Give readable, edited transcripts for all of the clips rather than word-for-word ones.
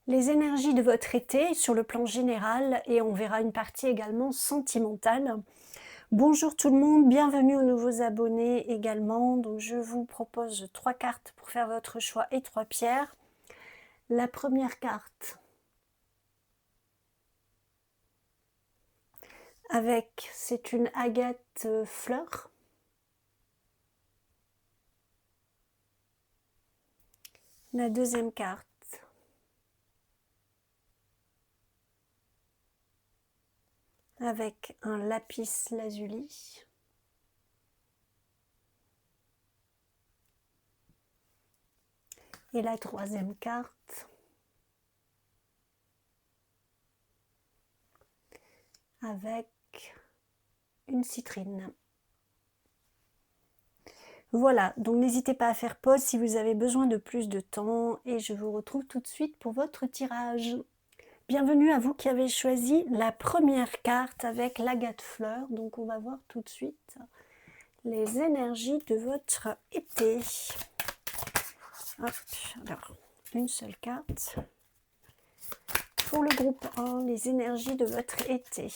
les énergies de votre été sur le plan général et on verra une partie également sentimentale. Bonjour tout le monde, bienvenue aux nouveaux abonnés également. Donc je vous propose 3 cartes pour faire votre choix et 3 pierres. La première carte c'est une agate fleur. La deuxième carte avec un lapis lazuli. Et la troisième carte avec une citrine. Voilà, donc n'hésitez pas à faire pause si vous avez besoin de plus de temps et je vous retrouve tout de suite pour votre tirage. Bienvenue à vous qui avez choisi la première carte avec l'agate fleur. Donc on va voir tout de suite les énergies de votre été. Hop, alors une seule carte. Pour le groupe 1, les énergies de votre été.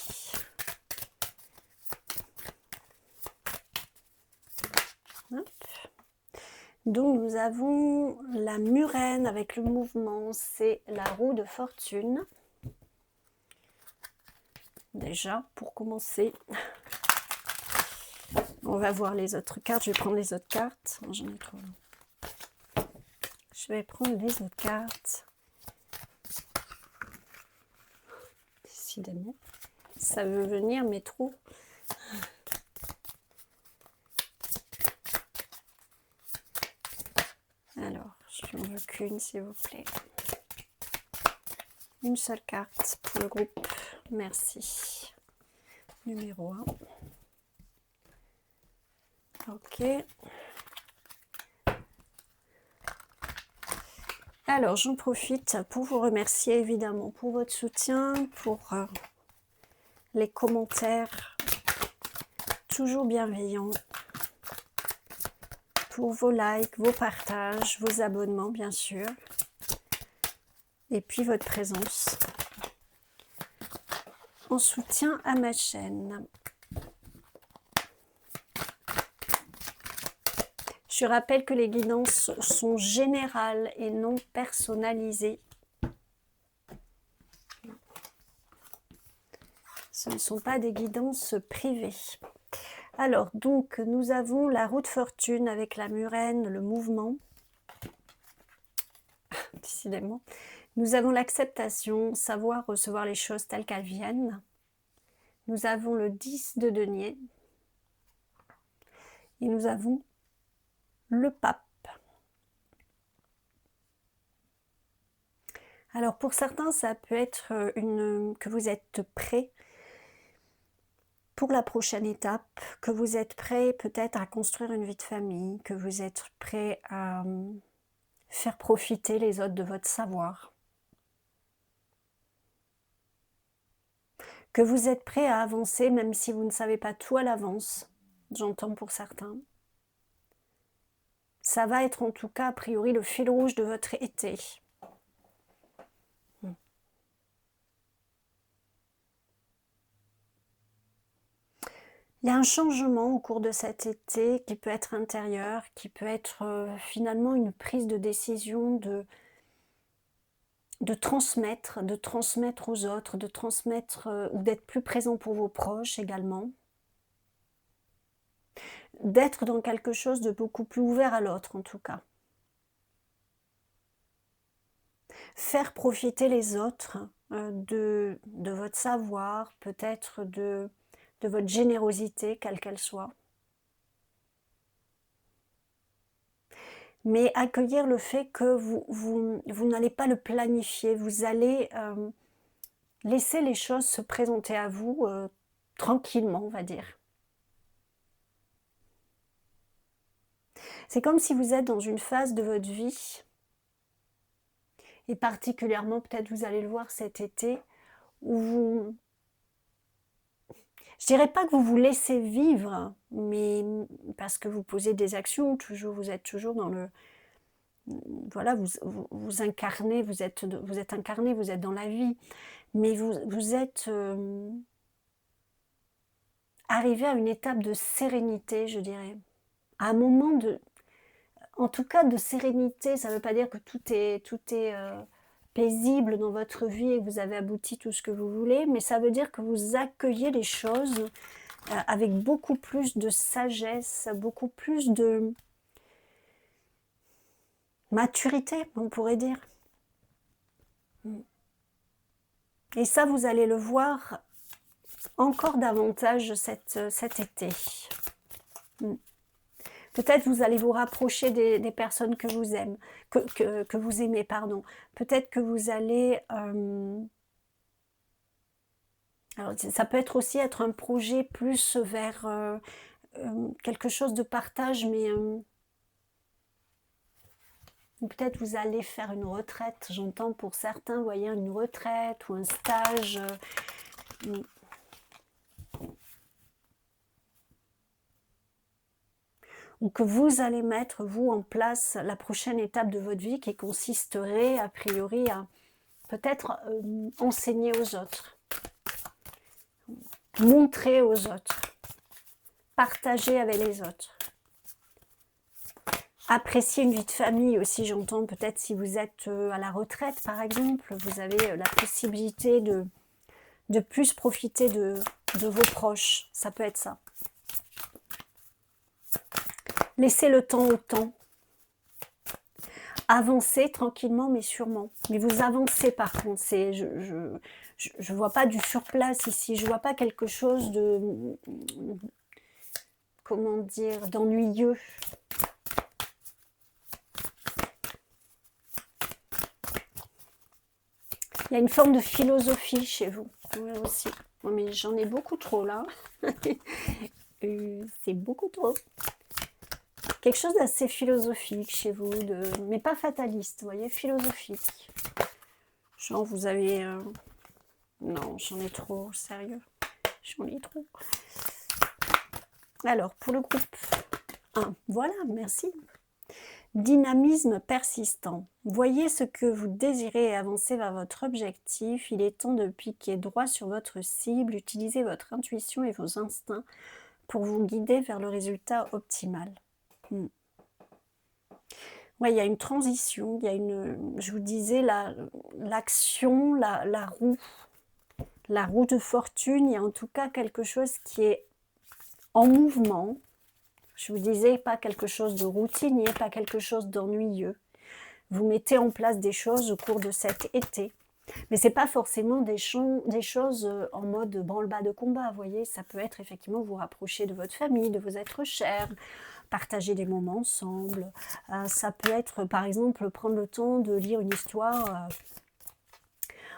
Hop. Donc nous avons la murène avec le mouvement, c'est la roue de fortune. Déjà, pour commencer, on va voir les autres cartes. Je vais prendre les autres cartes. J'en ai trop. Je vais prendre les autres cartes. Décidément, ça veut venir, mais trop. Alors, je n'en veux qu'une, s'il vous plaît. Une seule carte pour le groupe. Merci. Numéro 1. Ok. Alors, j'en profite pour vous remercier évidemment pour votre soutien, pour les commentaires toujours bienveillants, pour vos likes, vos partages, vos abonnements bien sûr, et puis votre présence en soutien à ma chaîne. Je rappelle que les guidances sont générales et non personnalisées. Ce ne sont pas des guidances privées. Alors, donc, nous avons la roue de fortune avec la murène, le mouvement. Décidément. Nous avons l'acceptation, savoir recevoir les choses telles qu'elles viennent. Nous avons le 10 de denier. Et nous avons le pape. Alors pour certains, ça peut être que vous êtes prêt pour la prochaine étape, que vous êtes prêt peut-être à construire une vie de famille, que vous êtes prêt à faire profiter les autres de votre savoir, que vous êtes prêt à avancer même si vous ne savez pas tout à l'avance, j'entends pour certains. Ça va être en tout cas a priori le fil rouge de votre été. Il y a un changement au cours de cet été qui peut être intérieur, qui peut être finalement une prise de décision de transmettre aux autres, de transmettre ou d'être plus présent pour vos proches également. D'être dans quelque chose de beaucoup plus ouvert à l'autre en tout cas. Faire profiter les autres de votre savoir, peut-être de votre générosité, quelle qu'elle soit. Mais accueillir le fait que vous n'allez pas le planifier, vous allez laisser les choses se présenter à vous tranquillement, on va dire. C'est comme si vous êtes dans une phase de votre vie, et particulièrement peut-être vous allez le voir cet été, où vous... Je dirais pas que vous vous laissez vivre, mais parce que vous posez des actions, vous êtes toujours voilà, vous incarnez, vous êtes incarné, vous êtes dans la vie, mais vous êtes arrivé à une étape de sérénité, je dirais. À un moment en tout cas de sérénité, ça ne veut pas dire que tout est paisible dans votre vie et que vous avez abouti tout ce que vous voulez, mais ça veut dire que vous accueillez les choses avec beaucoup plus de sagesse, beaucoup plus de maturité, on pourrait dire. Et ça, vous allez le voir encore davantage cet été. Peut-être vous allez vous rapprocher des personnes que vous aimez, que vous aimez, pardon. Peut-être que vous allez... alors, ça peut être aussi être un projet plus vers quelque chose de partage, mais peut-être vous allez faire une retraite. J'entends pour certains, vous voyez, une retraite ou un stage. Ou que vous allez mettre, vous, en place la prochaine étape de votre vie qui consisterait, a priori, à peut-être enseigner aux autres, montrer aux autres, partager avec les autres. Apprécier une vie de famille aussi, j'entends, peut-être si vous êtes à la retraite, par exemple, vous avez la possibilité de plus profiter de vos proches, ça peut être ça. Laissez le temps au temps. Avancez tranquillement mais sûrement. Mais vous avancez par contre. Je vois pas du surplace ici. Je vois pas quelque chose de... comment dire, d'ennuyeux. Il y a une forme de philosophie chez vous. Oui, aussi. Mais j'en ai beaucoup trop là. C'est beaucoup trop. Quelque chose d'assez philosophique chez vous, mais pas fataliste, vous voyez, philosophique. Genre vous avez... non, j'en ai trop, sérieux. J'en ai trop. Alors, pour le groupe 1, voilà, merci. Dynamisme persistant. Voyez ce que vous désirez et avancez vers votre objectif. Il est temps de piquer droit sur votre cible. Utilisez votre intuition et vos instincts pour vous guider vers le résultat optimal. Ouais, il y a une transition, il y a une, je vous disais, l'action, la roue de fortune, il y a en tout cas quelque chose qui est en mouvement. Je vous disais, pas quelque chose de routinier, pas quelque chose d'ennuyeux. Vous mettez en place des choses au cours de cet été. Mais ce n'est pas forcément des choses en mode branle-bas de combat, vous voyez. Ça peut être effectivement vous rapprocher de votre famille, de vos êtres chers, partager des moments ensemble. Ça peut être, par exemple, prendre le temps de lire une histoire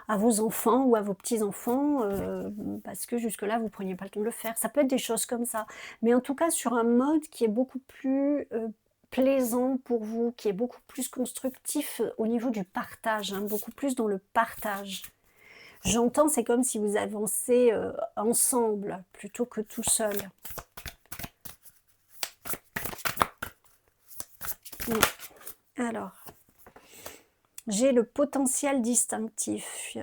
à vos enfants ou à vos petits-enfants, parce que jusque-là, vous ne preniez pas le temps de le faire. Ça peut être des choses comme ça. Mais en tout cas, sur un mode qui est beaucoup plus plaisant pour vous, qui est beaucoup plus constructif au niveau du partage, hein, beaucoup plus dans le partage. J'entends, c'est comme si vous avancez ensemble, plutôt que tout seul. Alors, j'ai le potentiel distinctif.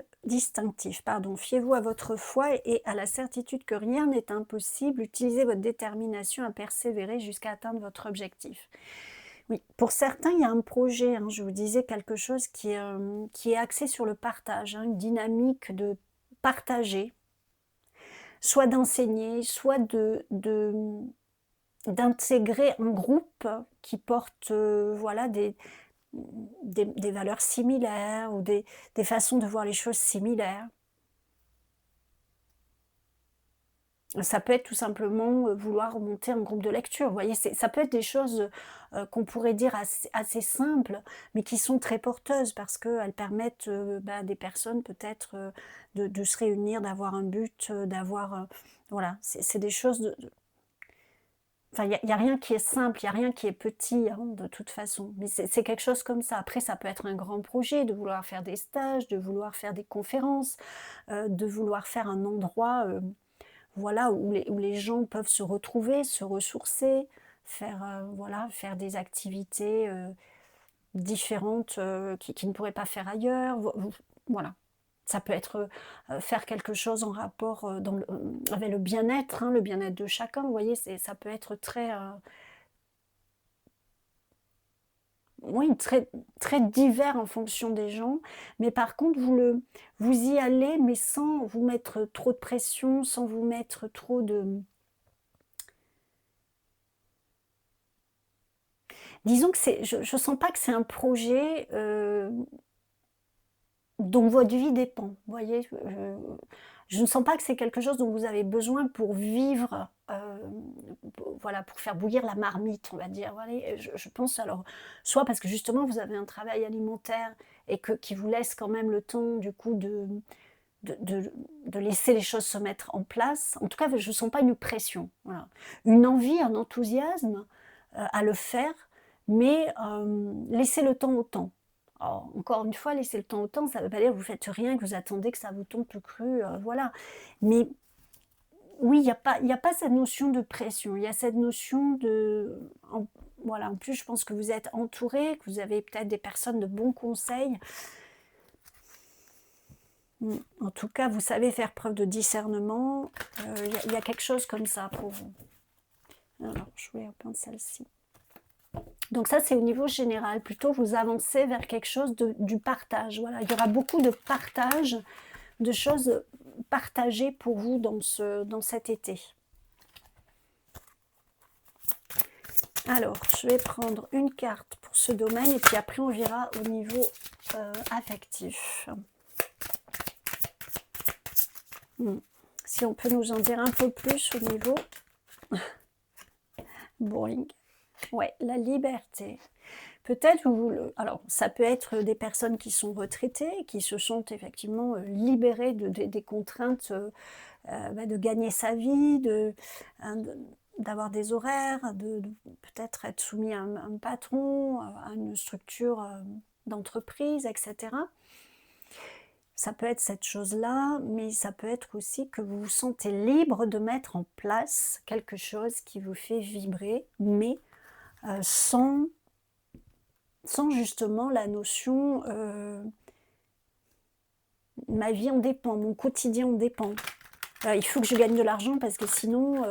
Fiez-vous à votre foi et à la certitude que rien n'est impossible. Utilisez votre détermination à persévérer jusqu'à atteindre votre objectif. Oui, pour certains, il y a un projet, hein, je vous disais quelque chose qui est axé sur le partage, hein, une dynamique de partager, soit d'enseigner, soit d'intégrer un groupe qui porte voilà, des valeurs similaires ou des façons de voir les choses similaires. Ça peut être tout simplement vouloir monter un groupe de lecture. Vous voyez, ça peut être des choses qu'on pourrait dire assez simples, mais qui sont très porteuses parce qu'elles permettent à des personnes peut-être de se réunir, d'avoir un but, d'avoir... voilà, c'est des choses... Enfin, il n'y a rien qui est simple, il n'y a rien qui est petit, hein, de toute façon. Mais c'est quelque chose comme ça. Après, ça peut être un grand projet, de vouloir faire des stages, de vouloir faire des conférences, de vouloir faire un endroit... voilà, où les gens peuvent se retrouver, se ressourcer, faire, voilà, faire des activités différentes qui ne pourraient pas faire ailleurs. Voilà. Ça peut être faire quelque chose en rapport avec le bien-être, hein, le bien-être de chacun. Vous voyez, ça peut être très, oui, très, très divers en fonction des gens. Mais par contre, vous y allez, mais sans vous mettre trop de pression, sans vous mettre trop de... Disons que je ne sens pas que c'est un projet dont votre vie dépend. Vous voyez, je ne sens pas que c'est quelque chose dont vous avez besoin pour vivre, voilà, pour faire bouillir la marmite, on va dire. Voilà, je pense alors, soit parce que justement vous avez un travail alimentaire et qui vous laisse quand même le temps du coup de, de- de laisser les choses se mettre en place. En tout cas, je ne sens pas une pression. Voilà. Une envie, un enthousiasme à le faire, mais laissez le temps au temps. Alors, encore une fois, laisser le temps au temps, ça ne veut pas dire que vous ne faites rien, que vous attendez que ça vous tombe tout cru, voilà. Mais oui, il y a pas cette notion de pression, il y a cette notion voilà, en plus, je pense que vous êtes entouré, que vous avez peut-être des personnes de bons conseils. En tout cas, vous savez faire preuve de discernement. Il y a quelque chose comme ça pour vous. Alors, je vais reprendre celle-ci. Donc ça, c'est au niveau général. Plutôt, vous avancez vers quelque chose du partage. Voilà, il y aura beaucoup de partage, de choses partagées pour vous dans cet été. Alors, je vais prendre une carte pour ce domaine et puis après, on verra au niveau affectif. Si on peut nous en dire un peu plus au niveau... Boring. Ouais, la liberté. Peut-être alors ça peut être des personnes qui sont retraitées, qui se sont effectivement libérées des contraintes de gagner sa vie, d'avoir des horaires, de peut-être être soumis à un patron, à une structure d'entreprise, etc. Ça peut être cette chose-là, mais ça peut être aussi que vous vous sentez libre de mettre en place quelque chose qui vous fait vibrer, mais sans justement la notion ma vie en dépend, mon quotidien en dépend. Il faut que je gagne de l'argent parce que sinon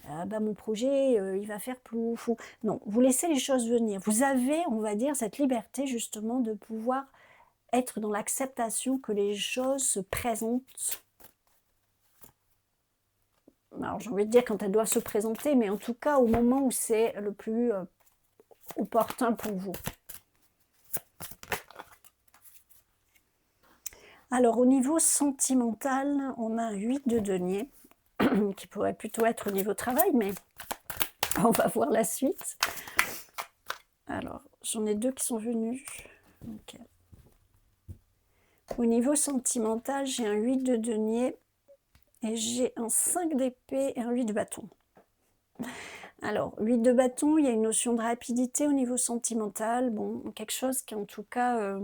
mon projet il va faire plouf. Non, vous laissez les choses venir. Vous avez, on va dire, cette liberté justement de pouvoir être dans l'acceptation que les choses se présentent. Alors j'ai envie de dire quand elles doivent se présenter, mais en tout cas au moment où c'est le plus opportun pour vous. Alors au niveau sentimental, on a un 8 de denier, qui pourrait plutôt être au niveau travail, mais on va voir la suite. Alors, j'en ai deux qui sont venus. Okay. Au niveau sentimental, j'ai un 8 de denier et j'ai un 5 d'épée et un 8 de bâton. Alors, 8 de bâton, il y a une notion de rapidité au niveau sentimental. Bon, quelque chose qui en tout cas...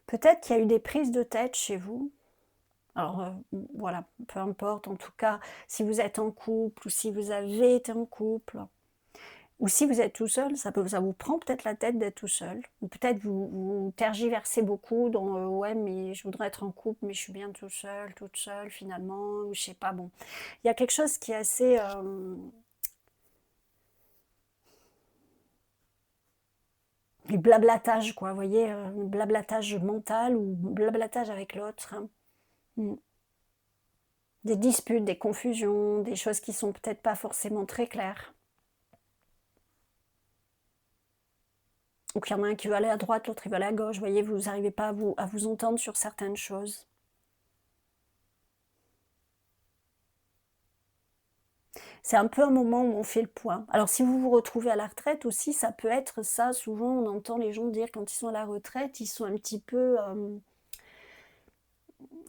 Peut-être qu'il y a eu des prises de tête chez vous. Alors voilà, peu importe, en tout cas, si vous êtes en couple ou si vous avez été en couple, ou si vous êtes tout seul, ça vous prend peut-être la tête d'être tout seul. Ou peut-être vous tergiversez beaucoup dans ouais, mais je voudrais être en couple, mais je suis bien tout seul, toute seule finalement, ou je sais pas, bon. Il y a quelque chose qui est assez... du blablatage, quoi, vous voyez, blablatage mental ou blablatage avec l'autre. Hein. Des disputes, des confusions, des choses qui sont peut-être pas forcément très claires. Ou qu'il y en a un qui veut aller à droite, l'autre il veut aller à gauche, vous voyez, vous n'arrivez pas à vous entendre sur certaines choses. C'est un peu un moment où on fait le point. Alors si vous vous retrouvez à la retraite aussi, ça peut être ça. Souvent on entend les gens dire quand ils sont à la retraite, ils sont un petit peu...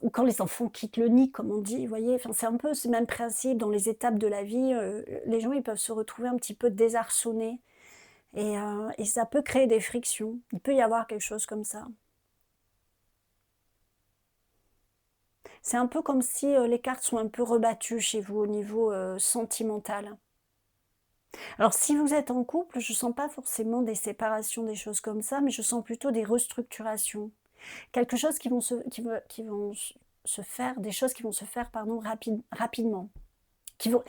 ou quand les enfants quittent le nid, comme on dit, vous voyez, enfin, c'est un peu ce même principe dans les étapes de la vie. Les gens ils peuvent se retrouver un petit peu désarçonnés et ça peut créer des frictions. Il peut y avoir quelque chose comme ça. C'est un peu comme si les cartes sont un peu rebattues chez vous au niveau sentimental. Alors si vous êtes en couple, je sens pas forcément des séparations, des choses comme ça, mais je sens plutôt des restructurations. Quelque chose qui vont se faire, des choses qui vont se faire, pardon, rapidement. Qui vont,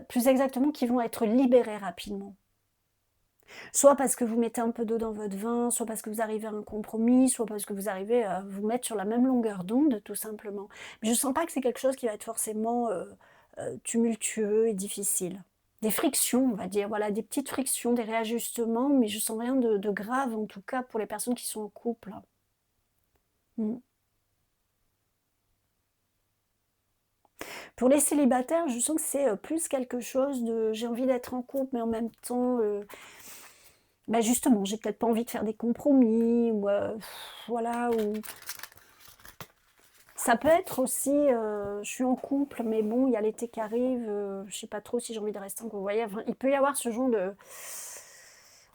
plus exactement, qui vont être libérées rapidement. Soit parce que vous mettez un peu d'eau dans votre vin, soit parce que vous arrivez à un compromis, soit parce que vous arrivez à vous mettre sur la même longueur d'onde, tout simplement. Mais je ne sens pas que c'est quelque chose qui va être forcément tumultueux et difficile. Des frictions, on va dire, voilà, des petites frictions, des réajustements, mais je sens rien de grave, en tout cas pour les personnes qui sont en couple. Mm. Pour les célibataires, je sens que c'est plus quelque chose de j'ai envie d'être en couple, mais en même temps, bah justement, j'ai peut-être pas envie de faire des compromis, ou voilà, ou ça peut être aussi, je suis en couple, mais bon, il y a l'été qui arrive, je sais pas trop si j'ai envie de rester en couple. Vous voyez, enfin, il peut y avoir ce genre de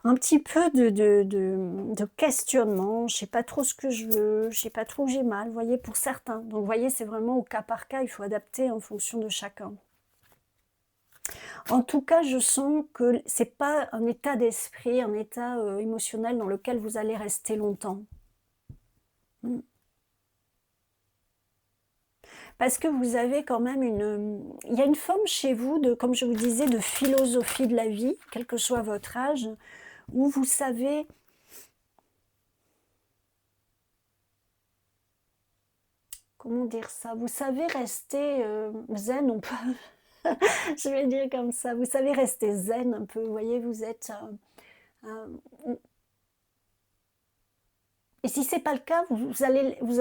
un petit peu de questionnement, je sais pas trop ce que je veux, je sais pas trop où j'ai mal, vous voyez, pour certains. Donc, vous voyez, c'est vraiment au cas par cas, il faut adapter en fonction de chacun. En tout cas, je sens que c'est pas un état d'esprit, un état émotionnel dans lequel vous allez rester longtemps. Mm. Parce que vous avez quand même il y a une forme chez vous de, comme je vous disais, de philosophie de la vie, quel que soit votre âge, où vous savez, comment dire ça, vous savez rester zen, on peut, je vais dire comme ça, vous savez rester zen un peu, vous voyez, vous êtes... et si c'est pas le cas, vous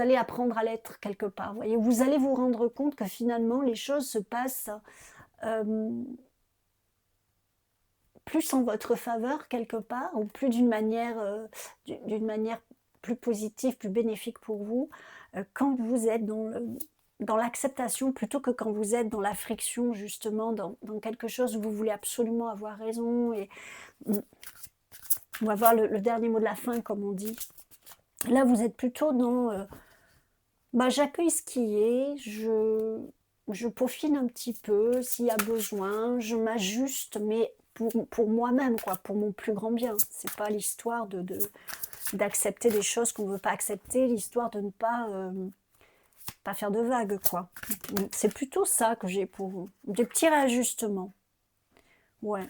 allez apprendre à l'être quelque part, vous voyez, vous allez vous rendre compte que finalement les choses se passent euh, plus en votre faveur quelque part, ou plus d'une manière plus positive, plus bénéfique pour vous, quand vous êtes dans l'acceptation plutôt que quand vous êtes dans la friction, justement, dans quelque chose où vous voulez absolument avoir raison et ou avoir le dernier mot de la fin, comme on dit. Là, vous êtes plutôt dans bah, j'accueille ce qui est, je peaufine un petit peu s'il y a besoin, je m'ajuste, mais pour moi-même, quoi, pour mon plus grand bien. C'est pas l'histoire d'accepter des choses qu'on ne veut pas accepter, l'histoire de ne pas faire de vagues, quoi. C'est plutôt ça que j'ai pour vous. Des petits réajustements. Ouais.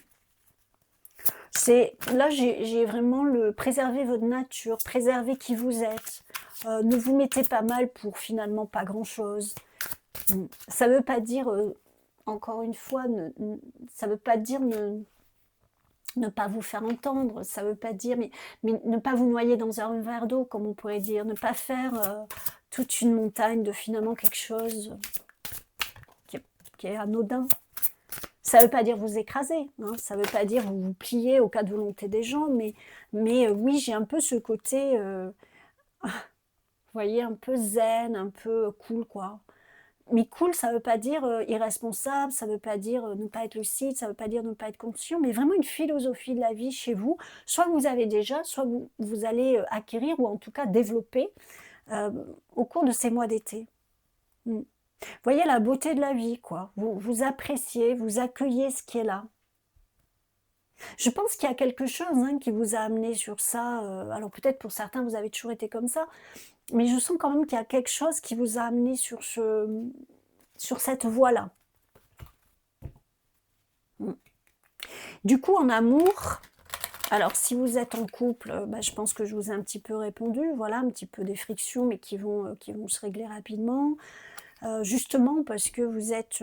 Là, j'ai vraiment le préserver votre nature, préserver qui vous êtes. Ne vous mettez pas mal pour finalement pas grand-chose. Ça ne veut pas dire, encore une fois, ça ne veut pas dire ne pas vous faire entendre, ça ne veut pas dire, mais ne pas vous noyer dans un verre d'eau, comme on pourrait dire, ne pas faire toute une montagne de finalement quelque chose qui est anodin. Ça ne veut pas dire vous écraser, hein, ça ne veut pas dire vous plier au cas de volonté des gens, mais oui, j'ai un peu ce côté, vous voyez, un peu zen, un peu cool, quoi. Mais cool, ça ne veut pas dire irresponsable, ça ne veut pas dire ne pas être lucide, ça ne veut pas dire ne pas être conscient, mais vraiment une philosophie de la vie chez vous, soit que vous avez déjà, soit vous allez acquérir, ou en tout cas développer euh, au cours de ces mois d'été. Vous voyez la beauté de la vie, quoi. Vous appréciez, vous accueillez ce qui est là. Je pense qu'il y a quelque chose hein, qui vous a amené sur ça. Alors peut-être pour certains, vous avez toujours été comme ça, mais je sens quand même qu'il y a quelque chose qui vous a amené sur cette voie-là. Du coup, en amour, alors si vous êtes en couple, bah, je pense que je vous ai un petit peu répondu, voilà, un petit peu des frictions, mais qui vont se régler rapidement. Justement parce que vous êtes,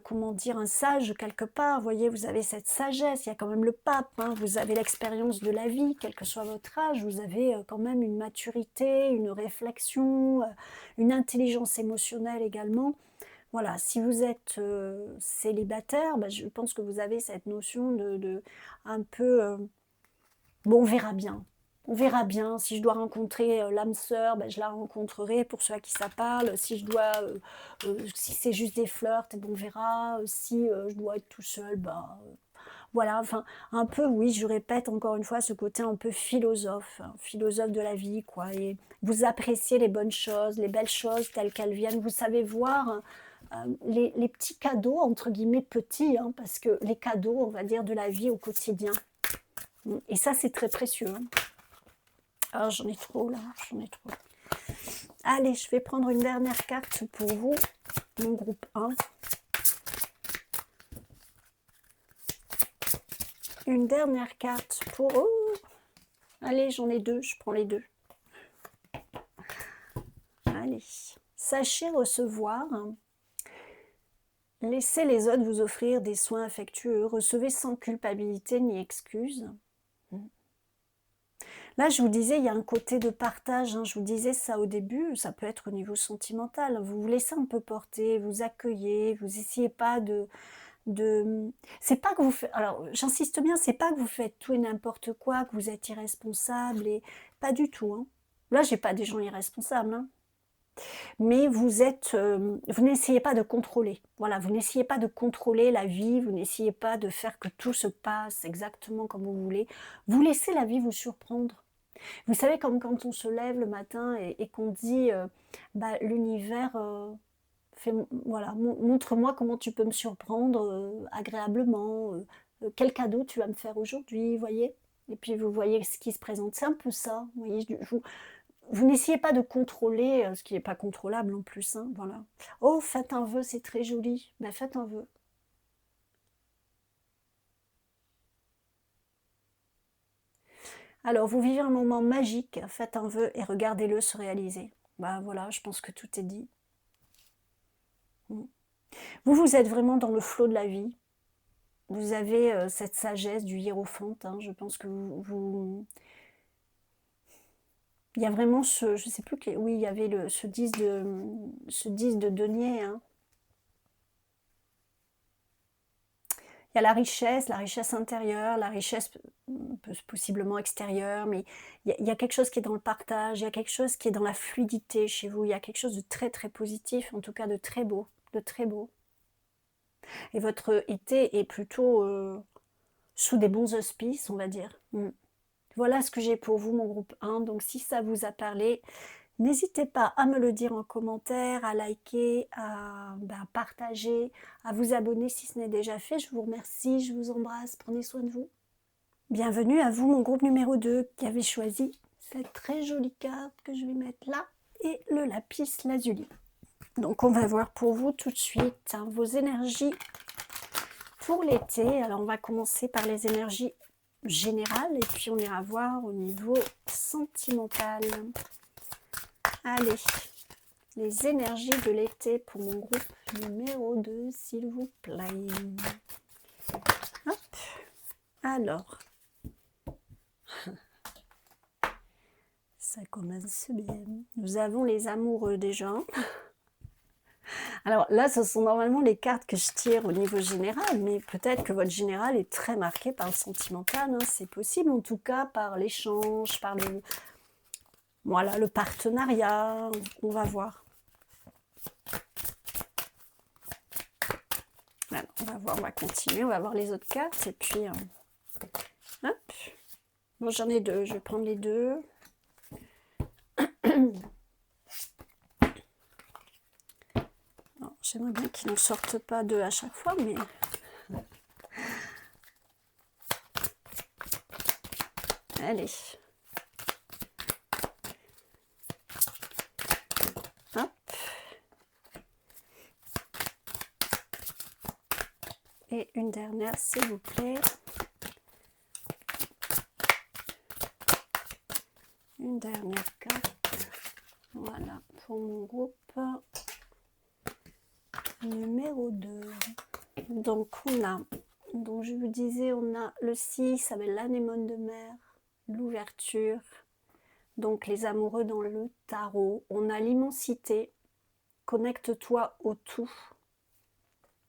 comment dire, un sage quelque part, vous voyez, vous avez cette sagesse, il y a quand même le pape, hein, vous avez l'expérience de la vie, quel que soit votre âge, vous avez quand même une maturité, une réflexion, une intelligence émotionnelle également. Voilà, si vous êtes célibataire, bah, je pense que vous avez cette notion de un peu... bon, on verra bien. On verra bien. Si je dois rencontrer l'âme sœur, ben, je la rencontrerai pour ceux à qui ça parle. Si je dois, si c'est juste des flirts, ben, on verra. Si je dois être tout seul, ben, Voilà, enfin, un peu, oui, je répète encore une fois ce côté un peu philosophe, hein, philosophe de la vie, quoi. Et vous appréciez les bonnes choses, les belles choses telles qu'elles viennent. Vous savez voir les petits cadeaux, entre guillemets petits, hein, parce que les cadeaux, on va dire, de la vie au quotidien. Et ça, c'est très précieux. Hein. Ah, j'en ai trop, là, j'en ai trop. Allez, je vais prendre une dernière carte pour vous, mon groupe 1. Une dernière carte pour... Oh, allez, j'en ai deux, je prends les deux. Allez, sachez recevoir. Laissez les autres vous offrir des soins affectueux. Recevez sans culpabilité ni excuse. Là, je vous disais, il y a un côté de partage. Hein, je vous disais ça au début, ça peut être au niveau sentimental. Vous vous laissez un peu porter, vous accueillez, vous essayez pas c'est pas que vous faites, alors j'insiste bien, c'est pas que vous faites tout et n'importe quoi, que vous êtes irresponsable, et pas du tout. Hein. Là, j'ai pas des gens irresponsables. Hein. Mais vous n'essayez pas de contrôler. Voilà, vous n'essayez pas de contrôler la vie, vous n'essayez pas de faire que tout se passe exactement comme vous voulez. Vous laissez la vie vous surprendre. Vous savez, comme quand on se lève le matin et qu'on dit bah, l'univers, voilà, montre-moi comment tu peux me surprendre agréablement, quel cadeau tu vas me faire aujourd'hui, voyez. Et puis vous voyez ce qui se présente, c'est un peu ça. Vous voyez, vous n'essayez pas de contrôler ce qui n'est pas contrôlable en plus. Hein, voilà. Oh, faites un vœu, c'est très joli. Ben, faites un vœu. Alors, vous vivez un moment magique, faites un vœu et regardez-le se réaliser. Ben voilà, je pense que tout est dit. Vous êtes vraiment dans le flot de la vie. Vous avez cette sagesse du hiérophante. Hein, je pense que il y a vraiment ce... Je sais plus... Oui, il y avait ce 10 de denier. Hein. Il y a la richesse intérieure, la richesse possiblement extérieure, mais il y a quelque chose qui est dans le partage, il y a quelque chose qui est dans la fluidité chez vous, il y a quelque chose de très très positif, en tout cas de très beau, de très beau. Et votre été est plutôt sous des bons auspices, on va dire. Voilà ce que j'ai pour vous, mon groupe 1. Donc si ça vous a parlé, n'hésitez pas à me le dire en commentaire, à liker, à partager, à vous abonner si ce n'est déjà fait. Je vous remercie, je vous embrasse, prenez soin de vous. Bienvenue à vous, mon groupe numéro 2, qui avait choisi cette très jolie carte que je vais mettre là, et le lapis lazuli. Donc on va voir pour vous tout de suite hein, vos énergies pour l'été. Alors on va commencer par les énergies générales, et puis on ira voir au niveau sentimental. Allez, les énergies de l'été pour mon groupe numéro 2, s'il vous plaît. Hop. Alors, ça commence bien. Nous avons les amoureux déjà. Alors là, ce sont normalement les cartes que je tire au niveau général, mais peut-être que votre général est très marqué par le sentimental. Hein. C'est possible, en tout cas, par l'échange, par le... Voilà, le partenariat, on va voir. Alors, on va voir, on va continuer, on va voir les autres cartes, et puis... hop. Bon, j'en ai deux, je vais prendre les deux. J'aimerais bien qu'ils ne sortent pas deux à chaque fois, mais... Allez. Hop. Et une dernière, s'il vous plaît. Une dernière carte. Voilà, pour mon groupe numéro 2. Donc, je vous disais, on a le 6 avec l'anémone de mer, l'ouverture. Donc, les amoureux dans le tarot. On a l'immensité. Connecte-toi au tout.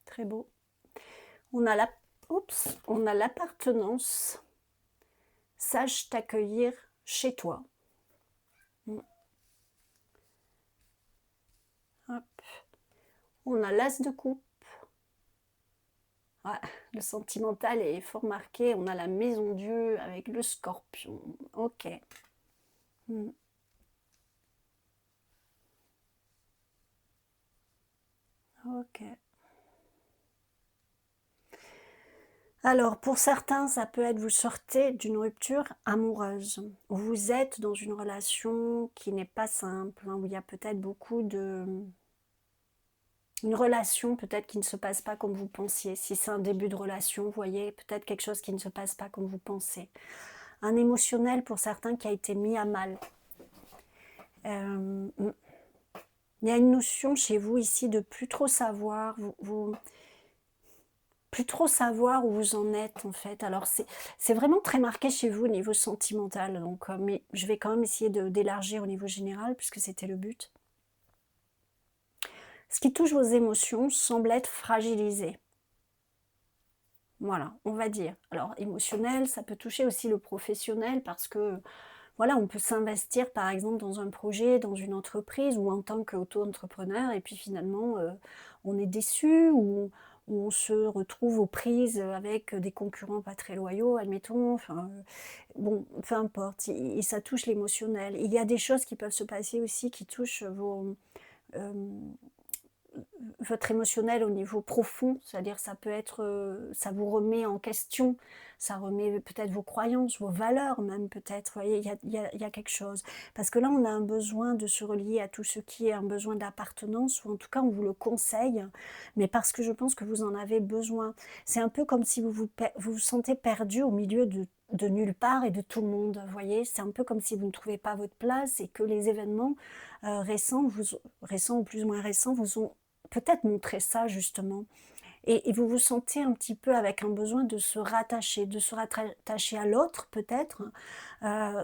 Très beau. On a l'appartenance. Sache t'accueillir chez toi. Hop. On a l'as de coupe. Ouais, Le sentimental est fort marqué. On a la maison Dieu avec le scorpion. Ok. Hmm. Ok. Alors, pour certains, ça peut être vous sortez d'une rupture amoureuse. Vous êtes dans une relation qui n'est pas simple, hein, où il y a peut-être beaucoup de... Une relation peut-être qui ne se passe pas comme vous pensiez. Si c'est un début de relation, vous voyez, peut-être quelque chose qui ne se passe pas comme vous pensez. Un émotionnel pour certains qui a été mis à mal. Il y a une notion chez vous ici de plus trop savoir, plus trop savoir où vous en êtes en fait. Alors c'est vraiment très marqué chez vous au niveau sentimental, donc, mais je vais quand même essayer d'élargir au niveau général puisque c'était le but. Ce qui touche vos émotions semble être fragilisé. Voilà, on va dire. Alors émotionnel, ça peut toucher aussi le professionnel parce que voilà, on peut s'investir par exemple dans un projet, dans une entreprise ou en tant qu'auto-entrepreneur et puis finalement on est déçu ou on se retrouve aux prises avec des concurrents pas très loyaux, admettons, enfin bon, peu importe, et ça touche l'émotionnel. Il y a des choses qui peuvent se passer aussi qui touchent euh, votre émotionnel au niveau profond, c'est-à-dire ça peut être, ça vous remet en question, ça remet peut-être vos croyances, vos valeurs même peut-être, vous voyez, il y a quelque chose. Parce que là, on a un besoin de se relier à tout ce qui est un besoin d'appartenance, ou en tout cas, on vous le conseille, mais parce que je pense que vous en avez besoin. C'est un peu comme si vous sentez perdu au milieu de nulle part et de tout le monde, vous voyez, c'est un peu comme si vous ne trouvez pas votre place et que les événements récents ou plus ou moins récents vous ont peut-être montrer ça justement. Et vous vous sentez un petit peu avec un besoin de se rattacher à l'autre peut-être.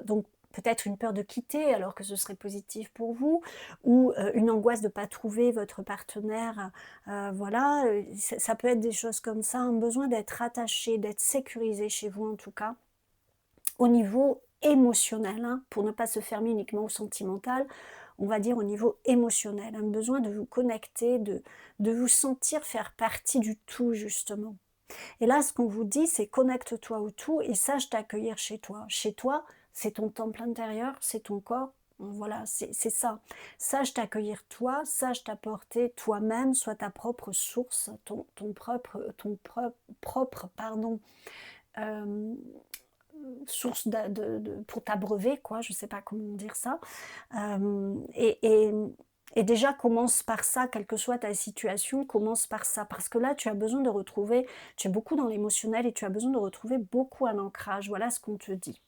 Donc peut-être une peur de quitter alors que ce serait positif pour vous, ou une angoisse de ne pas trouver votre partenaire. Voilà, ça peut être des choses comme ça, un besoin d'être rattaché, d'être sécurisé chez vous en tout cas, au niveau émotionnel, hein, pour ne pas se fermer uniquement au sentimental, on va dire au niveau émotionnel, un besoin de vous connecter, de vous sentir faire partie du tout justement. Et là, ce qu'on vous dit, c'est connecte-toi au tout et sache t'accueillir chez toi. Chez toi, c'est ton temple intérieur, c'est ton corps, voilà, c'est ça. Sache t'accueillir toi, sache t'apporter toi-même, soit ta propre source, ton propre pardon, source pour t'abreuver, quoi, je sais pas comment dire ça. Et déjà, commence par ça, quelle que soit ta situation, commence par ça. Parce que là, tu as besoin de retrouver, tu es beaucoup dans l'émotionnel et tu as besoin de retrouver beaucoup un ancrage. Voilà ce qu'on te dit.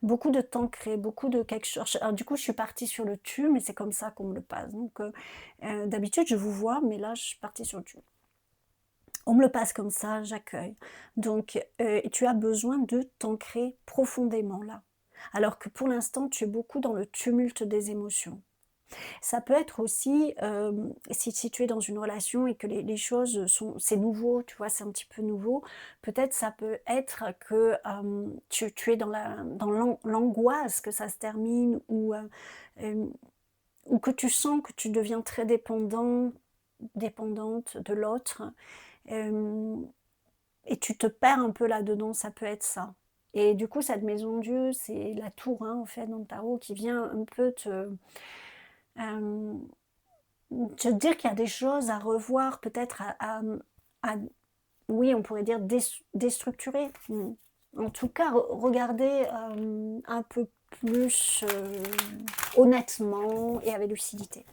Beaucoup de temps créé, beaucoup de quelque chose. Alors, du coup, je suis partie sur le tu, mais c'est comme ça qu'on me le passe. Donc, d'habitude, je vous vois, mais là, je suis partie sur le tu. On me le passe comme ça, j'accueille. Donc, tu as besoin de t'ancrer profondément là. Alors que pour l'instant, tu es beaucoup dans le tumulte des émotions. Ça peut être aussi, si tu es dans une relation et que les choses sont... C'est nouveau, tu vois, c'est un petit peu nouveau. Peut-être ça peut être que tu es dans l'angoisse que ça se termine ou que tu sens que tu deviens très dépendante de l'autre. Et tu te perds un peu là-dedans, ça peut être ça. Et du coup, cette maison Dieu, c'est la tour, hein, en fait, dans le tarot, qui vient un peu te dire qu'il y a des choses à revoir, peut-être oui, on pourrait dire déstructurer. En tout cas, regarder un peu plus honnêtement et avec lucidité.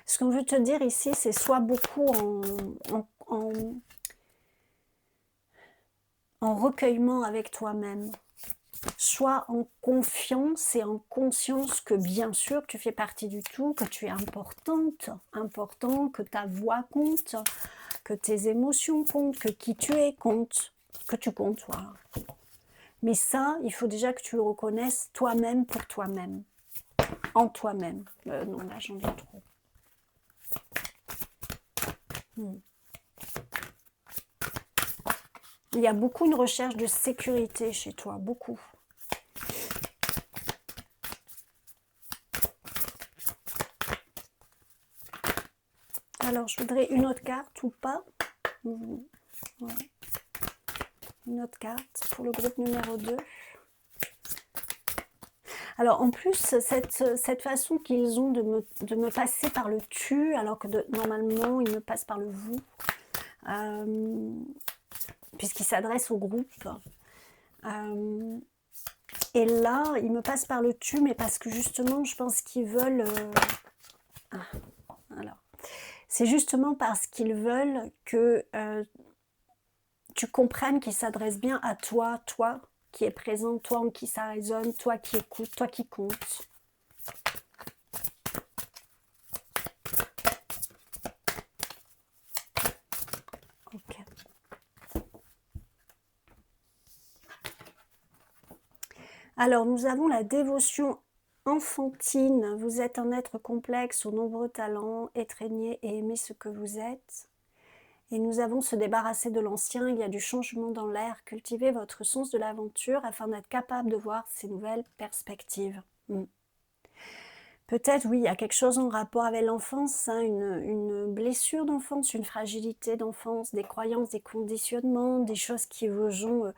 Ce qu'on veut te dire ici, c'est sois beaucoup en recueillement avec toi-même. Sois en confiance et en conscience que bien sûr tu fais partie du tout, que tu es important, que ta voix compte, que tes émotions comptent, que qui tu es compte, que tu comptes, voilà. Mais ça, il faut déjà que tu le reconnaisses toi-même pour toi-même, en toi-même. Non, là j'en ai trop. Il y a beaucoup une recherche de sécurité chez toi, beaucoup. Alors, je voudrais une autre carte ou pas. Ouais. Une autre carte pour le groupe numéro 2. Alors, en plus, cette façon qu'ils ont de me passer par le tu, alors que normalement, ils me passent par le vous, puisqu'ils s'adressent au groupe. Et là, ils me passent par le tu, mais parce que justement, je pense qu'ils veulent... alors, c'est justement parce qu'ils veulent que tu comprennes qu'ils s'adressent bien à toi, toi qui es présent, toi en qui ça résonne, toi qui écoutes, toi qui compte. Ok. Alors, nous avons la dévotion enfantine. Vous êtes un être complexe aux nombreux talents, être régné et aimer ce que vous êtes. Et nous avons se débarrasser de l'ancien, il y a du changement dans l'air, cultiver votre sens de l'aventure afin d'être capable de voir ces nouvelles perspectives. Peut-être, oui, il y a quelque chose en rapport avec l'enfance, hein, une blessure d'enfance, une fragilité d'enfance, des croyances, des conditionnements, des choses qui vous ont,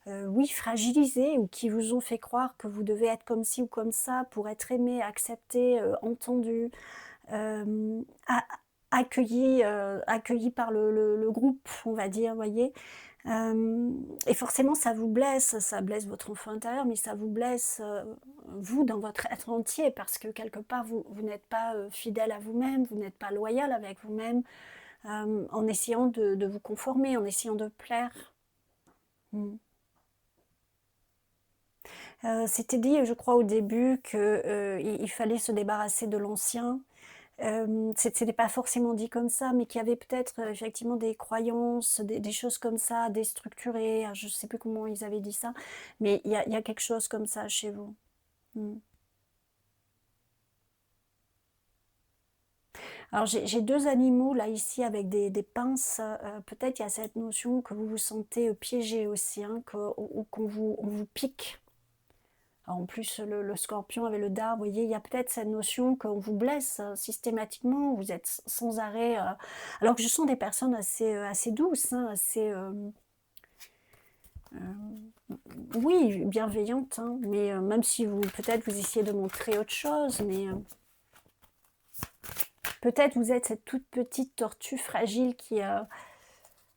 oui, fragilisé ou qui vous ont fait croire que vous devez être comme ci ou comme ça pour être aimé, accepté, entendu, accueilli par le groupe, on va dire, voyez. Et forcément, ça blesse votre enfant intérieur, mais ça vous blesse, vous, dans votre être entier, parce que quelque part, vous n'êtes pas fidèle à vous-même, vous n'êtes pas loyal avec vous-même, en essayant de vous conformer, en essayant de plaire. C'était dit, je crois, au début qu'il fallait se débarrasser de l'ancien. C'était pas forcément dit comme ça, mais qu'il y avait peut-être effectivement des croyances, des choses comme ça, déstructurées. Je sais plus comment ils avaient dit ça, mais il y a quelque chose comme ça chez vous. Alors j'ai deux animaux là ici avec des pinces. Peut-être il y a cette notion que vous vous sentez piégé aussi, hein, ou qu'on vous pique. Alors, en plus, le scorpion avec le dard, vous voyez, il y a peut-être cette notion qu'on vous blesse systématiquement, vous êtes sans arrêt. Alors que je sens des personnes assez douces, hein, oui, bienveillantes, hein, mais même si peut-être vous essayez de montrer autre chose, mais peut-être vous êtes cette toute petite tortue fragile qui,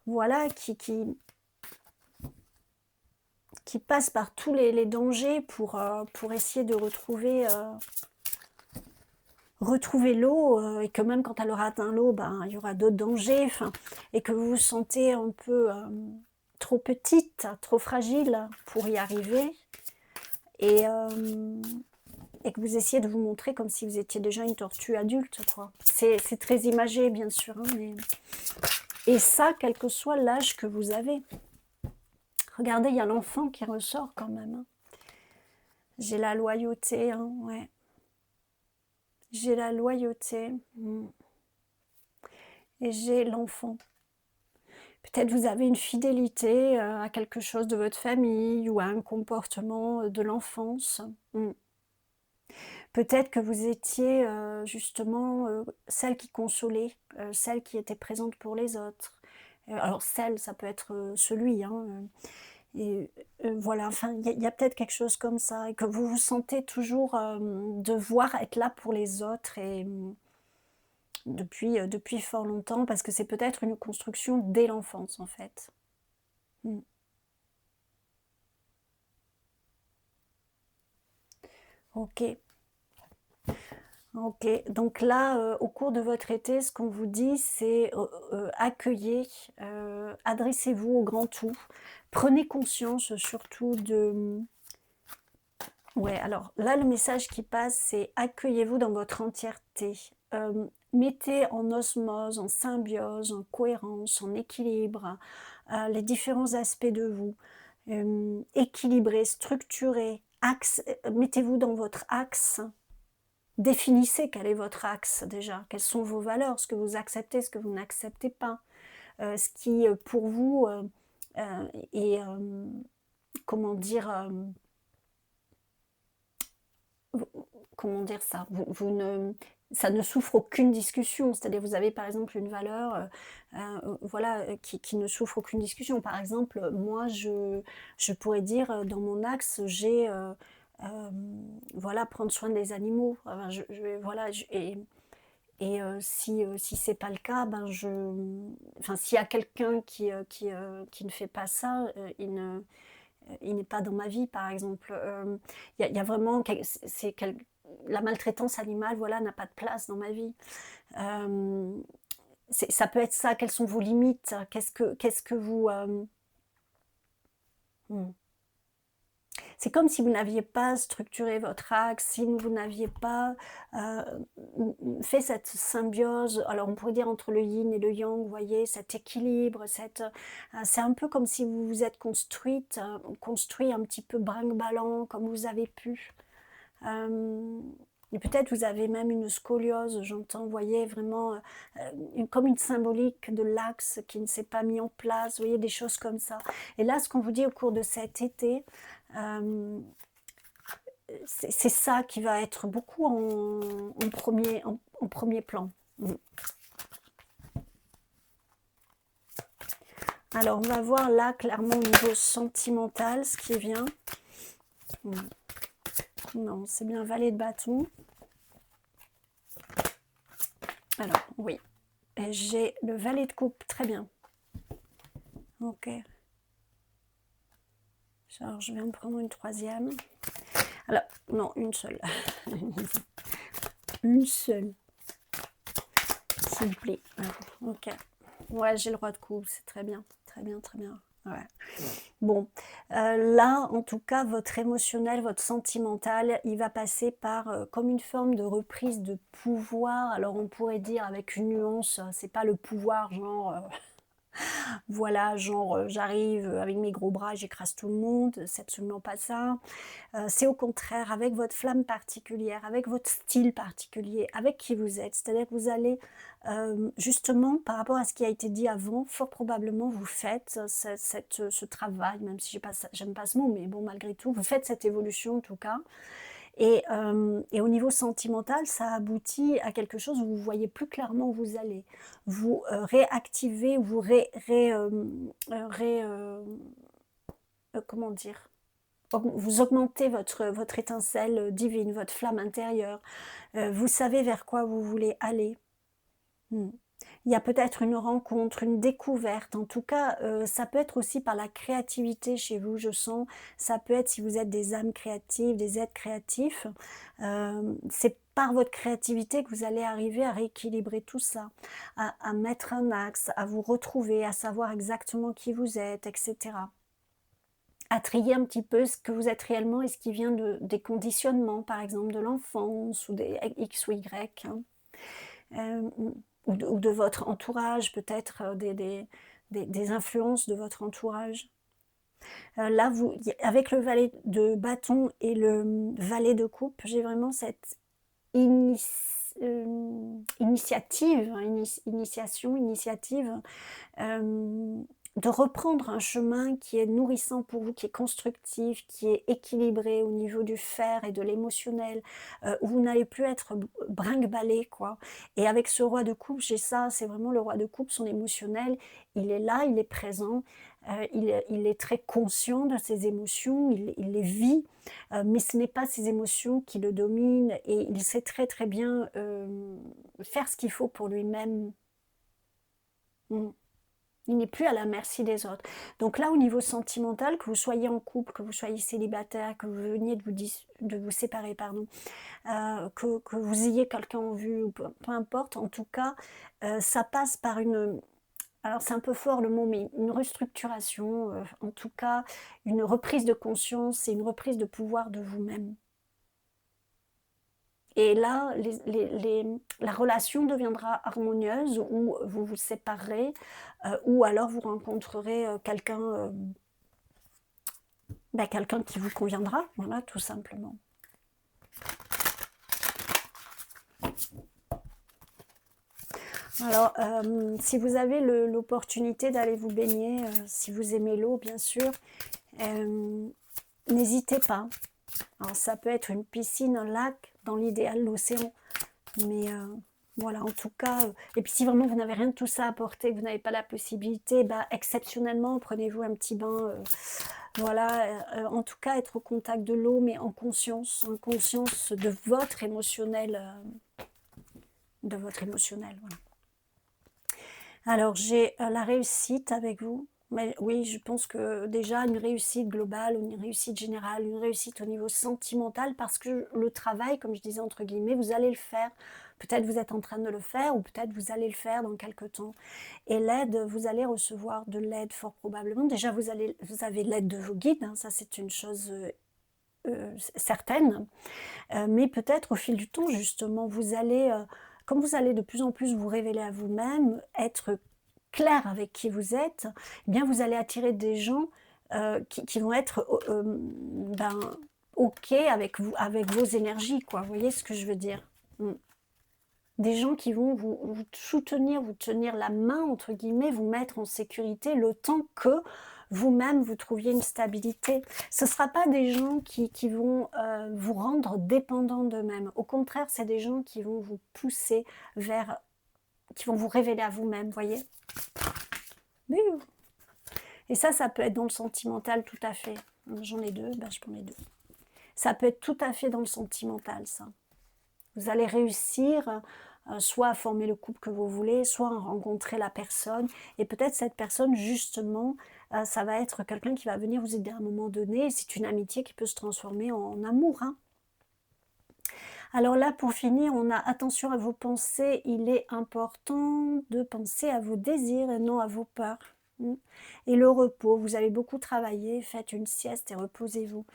voilà, qui passe par tous les dangers pour essayer de retrouver l'eau, et que même quand elle aura atteint l'eau, ben, il y aura d'autres dangers, et que vous vous sentez un peu trop petite, trop fragile pour y arriver, et que vous essayez de vous montrer comme si vous étiez déjà une tortue adulte, quoi. C'est très imagé, bien sûr, hein, mais... Et ça, quel que soit l'âge que vous avez. Regardez, il y a l'enfant qui ressort quand même. Hein. J'ai la loyauté, hein, ouais. J'ai la loyauté. Et j'ai l'enfant. Peut-être vous avez une fidélité à quelque chose de votre famille ou à un comportement de l'enfance. Peut-être que vous étiez justement celle qui consolait, celle qui était présente pour les autres. Alors celle, ça peut être celui, hein, et voilà, enfin, il y a peut-être quelque chose comme ça, et que vous vous sentez toujours devoir être là pour les autres, et depuis fort longtemps, parce que c'est peut-être une construction dès l'enfance, en fait. Ok. Ok, donc là, au cours de votre été, ce qu'on vous dit, c'est accueillez, adressez-vous au grand tout, prenez conscience surtout de... Ouais, alors là, le message qui passe, c'est accueillez-vous dans votre entièreté. Mettez en osmose, en symbiose, en cohérence, en équilibre les différents aspects de vous. Équilibrez, structurez, mettez-vous dans votre axe. Définissez quel est votre axe déjà, quelles sont vos valeurs, ce que vous acceptez, ce que vous n'acceptez pas, ce qui pour vous est, comment dire ça, vous ne ça ne souffre aucune discussion. C'est-à-dire, vous avez par exemple une valeur voilà, qui ne souffre aucune discussion. Par exemple, moi, je pourrais dire dans mon axe, j'ai voilà, prendre soin des animaux. Enfin, voilà, si c'est pas le cas, ben enfin, s'il y a quelqu'un qui ne fait pas ça, il n'est pas dans ma vie, par exemple. Il y a vraiment, la maltraitance animale, voilà, n'a pas de place dans ma vie. Ça peut être ça. Quelles sont vos limites? Qu'est-ce que vous... hmm. C'est comme si vous n'aviez pas structuré votre axe, si vous n'aviez pas euh, fait cette symbiose, alors on pourrait dire entre le yin et le yang, vous voyez, cet équilibre, c'est un peu comme si vous vous êtes construit un petit peu brinque-ballant, comme vous avez pu. Et peut-être vous avez même une scoliose, j'entends, vous voyez, vraiment comme une symbolique de l'axe qui ne s'est pas mis en place, vous voyez, des choses comme ça. Et là, ce qu'on vous dit au cours de cet été, c'est ça qui va être beaucoup en premier plan. Alors, on va voir là, clairement, au niveau sentimental, ce qui vient. Non, c'est bien valet de bâton. Alors, oui. J'ai le valet de coupe, très bien. Ok. Alors, je vais en prendre une troisième. Alors, non, une seule. Une seule. S'il vous plaît. Ok. Ouais, j'ai le roi de coupe, c'est très bien. Très bien, très bien. Ouais. Bon, là, en tout cas, votre émotionnel, votre sentimental, il va passer par comme une forme de reprise de pouvoir. Alors, on pourrait dire avec une nuance, c'est pas le pouvoir genre... voilà, genre j'arrive avec mes gros bras, j'écrase tout le monde, c'est absolument pas ça. C'est au contraire avec votre flamme particulière, avec votre style particulier, avec qui vous êtes. C'est-à-dire que vous allez justement, par rapport à ce qui a été dit avant, fort probablement vous faites ce travail, même si j'aime pas ce mot, mais bon, malgré tout, vous faites cette évolution en tout cas. Et au niveau sentimental, ça aboutit à quelque chose où vous voyez plus clairement où vous allez. Vous réactivez, comment dire, vous augmentez votre étincelle divine, votre flamme intérieure. Vous savez vers quoi vous voulez aller. Il y a peut-être une rencontre, une découverte. En tout cas, ça peut être aussi par la créativité chez vous, je sens. Ça peut être si vous êtes des âmes créatives, des êtres créatifs. C'est par votre créativité que vous allez arriver à rééquilibrer tout ça, à mettre un axe, à vous retrouver, à savoir exactement qui vous êtes, etc. À trier un petit peu ce que vous êtes réellement et ce qui vient des conditionnements, par exemple de l'enfance ou des X ou Y. Ou de votre entourage, peut-être des influences de votre entourage. Là, avec le valet de bâton et le valet de coupe, j'ai vraiment cette initiative, de reprendre un chemin qui est nourrissant pour vous, qui est constructif, qui est équilibré au niveau du faire et de l'émotionnel, où vous n'allez plus être brinque-ballé, quoi. Et avec ce roi de coupe, j'ai ça, c'est vraiment le roi de coupe, son émotionnel, il est là, il est présent, il est très conscient de ses émotions, il les vit, mais ce n'est pas ses émotions qui le dominent, et il sait très très bien faire ce qu'il faut pour lui-même. Il n'est plus à la merci des autres. Donc là, au niveau sentimental, que vous soyez en couple, que vous soyez célibataire, que vous veniez de vous séparer, pardon, que vous ayez quelqu'un en vue, ou peu importe, en tout cas, ça passe par une... Alors c'est un peu fort le mot, mais une restructuration, en tout cas, une reprise de conscience et une reprise de pouvoir de vous-même. Et là, la relation deviendra harmonieuse, ou vous vous séparerez, ou alors vous rencontrerez quelqu'un qui vous conviendra, voilà, tout simplement. Alors, si vous avez l'opportunité d'aller vous baigner, si vous aimez l'eau, bien sûr, n'hésitez pas. Alors, ça peut être une piscine, un lac, dans l'idéal, l'océan. Mais voilà, en tout cas, et puis si vraiment vous n'avez rien de tout ça à apporter, que vous n'avez pas la possibilité, bah, exceptionnellement, prenez-vous un petit bain, voilà, en tout cas, être au contact de l'eau, mais en conscience de votre émotionnel, voilà. Alors, j'ai la réussite avec vous. Mais oui, je pense que déjà une réussite globale, une réussite générale, une réussite au niveau sentimental, parce que le travail, comme je disais entre guillemets, vous allez le faire. Peut-être vous êtes en train de le faire, ou peut-être vous allez le faire dans quelques temps. Et l'aide, vous allez recevoir de l'aide fort probablement. Déjà, vous avez l'aide de vos guides, hein, ça c'est une chose certaine. Mais peut-être au fil du temps, justement, vous allez, comme vous allez de plus en plus vous révéler à vous-même, être clair avec qui vous êtes, eh bien vous allez attirer des gens qui vont être ben, OK avec vous, avec vos énergies, quoi. Vous voyez ce que je veux dire? Mm. Des gens qui vont vous soutenir, vous tenir la main, entre guillemets, vous mettre en sécurité le temps que vous-même vous trouviez une stabilité. Ce ne sera pas des gens qui vont vous rendre dépendant d'eux-mêmes. Au contraire, c'est des gens qui vont vous pousser vers, qui vont vous révéler à vous-même, voyez. Mais, et ça peut être dans le sentimental tout à fait. J'en ai deux, ben je prends les deux. Ça peut être tout à fait dans le sentimental, ça. Vous allez réussir soit à former le couple que vous voulez, soit à rencontrer la personne. Et peut-être cette personne, justement, ça va être quelqu'un qui va venir vous aider à un moment donné. C'est une amitié qui peut se transformer en amour. Hein. Alors là, pour finir, on a attention à vos pensées. Il est important de penser à vos désirs et non à vos peurs. Et le repos, vous avez beaucoup travaillé, faites une sieste et reposez-vous.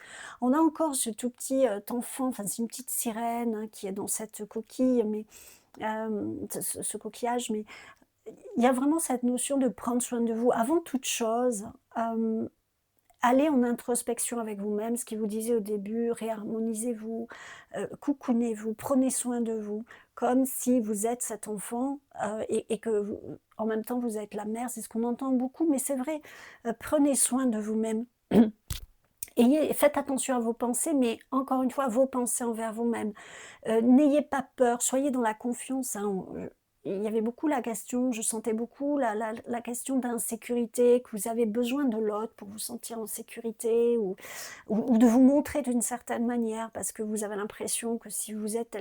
On a encore ce tout petit enfant, enfin c'est une petite sirène hein, qui est dans cette coquille, mais ce coquillage, mais il y a vraiment cette notion de prendre soin de vous. Avant toute chose, allez en introspection avec vous-même, ce qui vous disait au début, réharmonisez-vous, coucounez-vous, prenez soin de vous, comme si vous êtes cet enfant et que en même temps vous êtes la mère, c'est ce qu'on entend beaucoup, mais c'est vrai, prenez soin de vous-même. Faites attention à vos pensées, mais encore une fois, vos pensées envers vous-même. N'ayez pas peur, soyez dans la confiance. Hein. Il y avait beaucoup la question, je sentais beaucoup la question d'insécurité, que vous avez besoin de l'autre pour vous sentir en sécurité ou de vous montrer d'une certaine manière, parce que vous avez l'impression que si vous êtes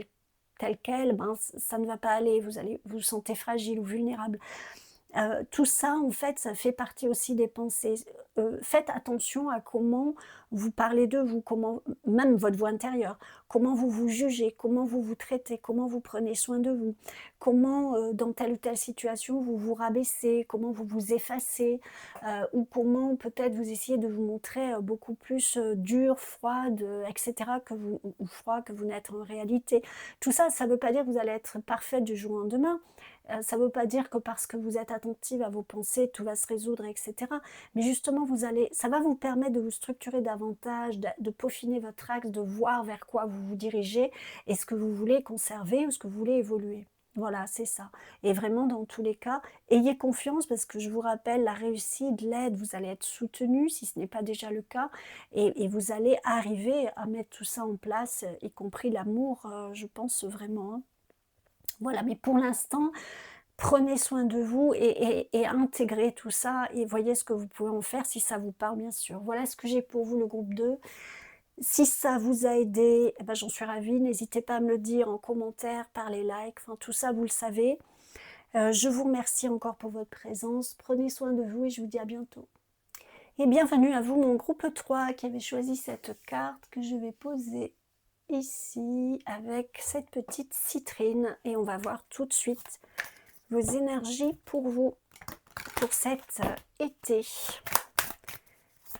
tel quel, ben, ça ne va pas aller, vous vous sentez fragile ou vulnérable. Tout ça, en fait, ça fait partie aussi des pensées. Faites attention à comment vous parlez de vous, comment, même votre voix intérieure, comment vous vous jugez, comment vous vous traitez, comment vous prenez soin de vous, comment, dans telle ou telle situation, vous vous rabaissez, comment vous vous effacez, ou comment peut-être vous essayez de vous montrer beaucoup plus dur, froide, etc., ou froid que vous n'êtes en réalité. Tout ça, ça ne veut pas dire que vous allez être parfaite du jour au lendemain. Ça ne veut pas dire que parce que vous êtes attentive à vos pensées, tout va se résoudre, etc. Mais justement, ça va vous permettre de vous structurer davantage, de peaufiner votre axe, de voir vers quoi vous vous dirigez et ce que vous voulez conserver ou ce que vous voulez évoluer. Voilà, c'est ça. Et vraiment, dans tous les cas, ayez confiance parce que je vous rappelle, la réussite, l'aide, vous allez être soutenu si ce n'est pas déjà le cas et vous allez arriver à mettre tout ça en place, y compris l'amour, je pense vraiment. Hein. Voilà, mais pour l'instant, prenez soin de vous et intégrez tout ça et voyez ce que vous pouvez en faire si ça vous parle, bien sûr. Voilà ce que j'ai pour vous, le groupe 2. Si ça vous a aidé, eh ben, j'en suis ravie. N'hésitez pas à me le dire en commentaire, par les likes, enfin tout ça, vous le savez. Je vous remercie encore pour votre présence. Prenez soin de vous et je vous dis à bientôt. Et bienvenue à vous, mon groupe 3, qui avait choisi cette carte que je vais poser ici avec cette petite citrine. Et on va voir tout de suite vos énergies pour vous, pour cet été.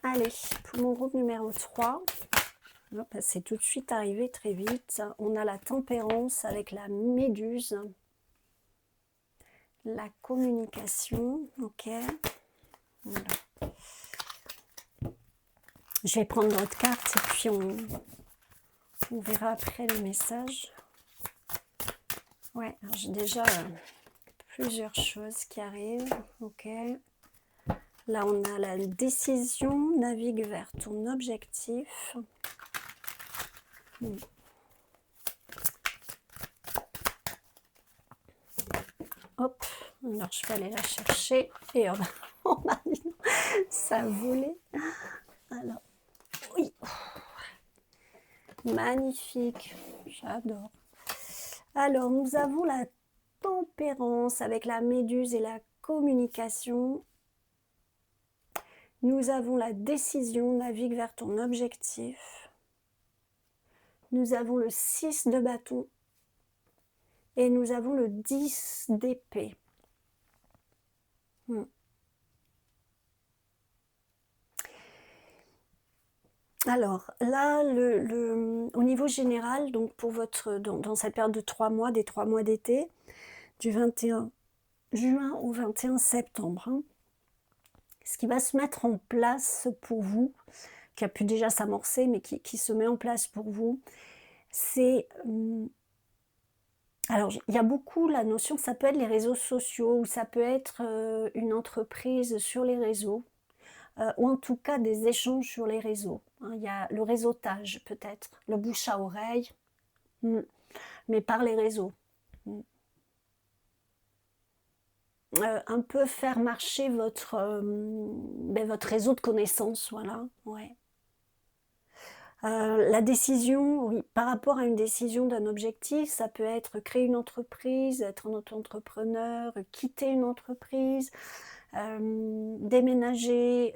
Allez, pour mon groupe numéro 3, c'est tout de suite arrivé très vite. On a la tempérance avec la méduse. La communication, ok. Voilà. Je vais prendre votre carte et puis on verra après le message. Ouais, j'ai déjà plusieurs choses qui arrivent, ok. Là, on a la décision, navigue vers ton objectif. Hop, alors je vais aller la chercher et hop, oh Marie, ça a volé. Alors, oui, magnifique, j'adore. Alors, nous avons la tempérance avec la méduse et la communication. Nous avons la décision, navigue vers ton objectif. Nous avons le 6 de bâton et nous avons le 10 d'épée. Alors là, au niveau général, donc pour votre dans cette période de 3 mois, des 3 mois d'été, du 21 juin au 21 septembre, hein, ce qui va se mettre en place pour vous, qui a pu déjà s'amorcer, mais qui se met en place pour vous, c'est alors il y a beaucoup la notion, ça peut être les réseaux sociaux ou ça peut être une entreprise sur les réseaux. Ou en tout cas des échanges sur les réseaux, hein. Il y a le réseautage peut-être, le bouche à oreille, mais par les réseaux. Un peu faire marcher votre réseau de connaissances, voilà, ouais. La décision, oui, par rapport à une décision d'un objectif, ça peut être créer une entreprise, être un auto-entrepreneur, quitter une entreprise, déménager,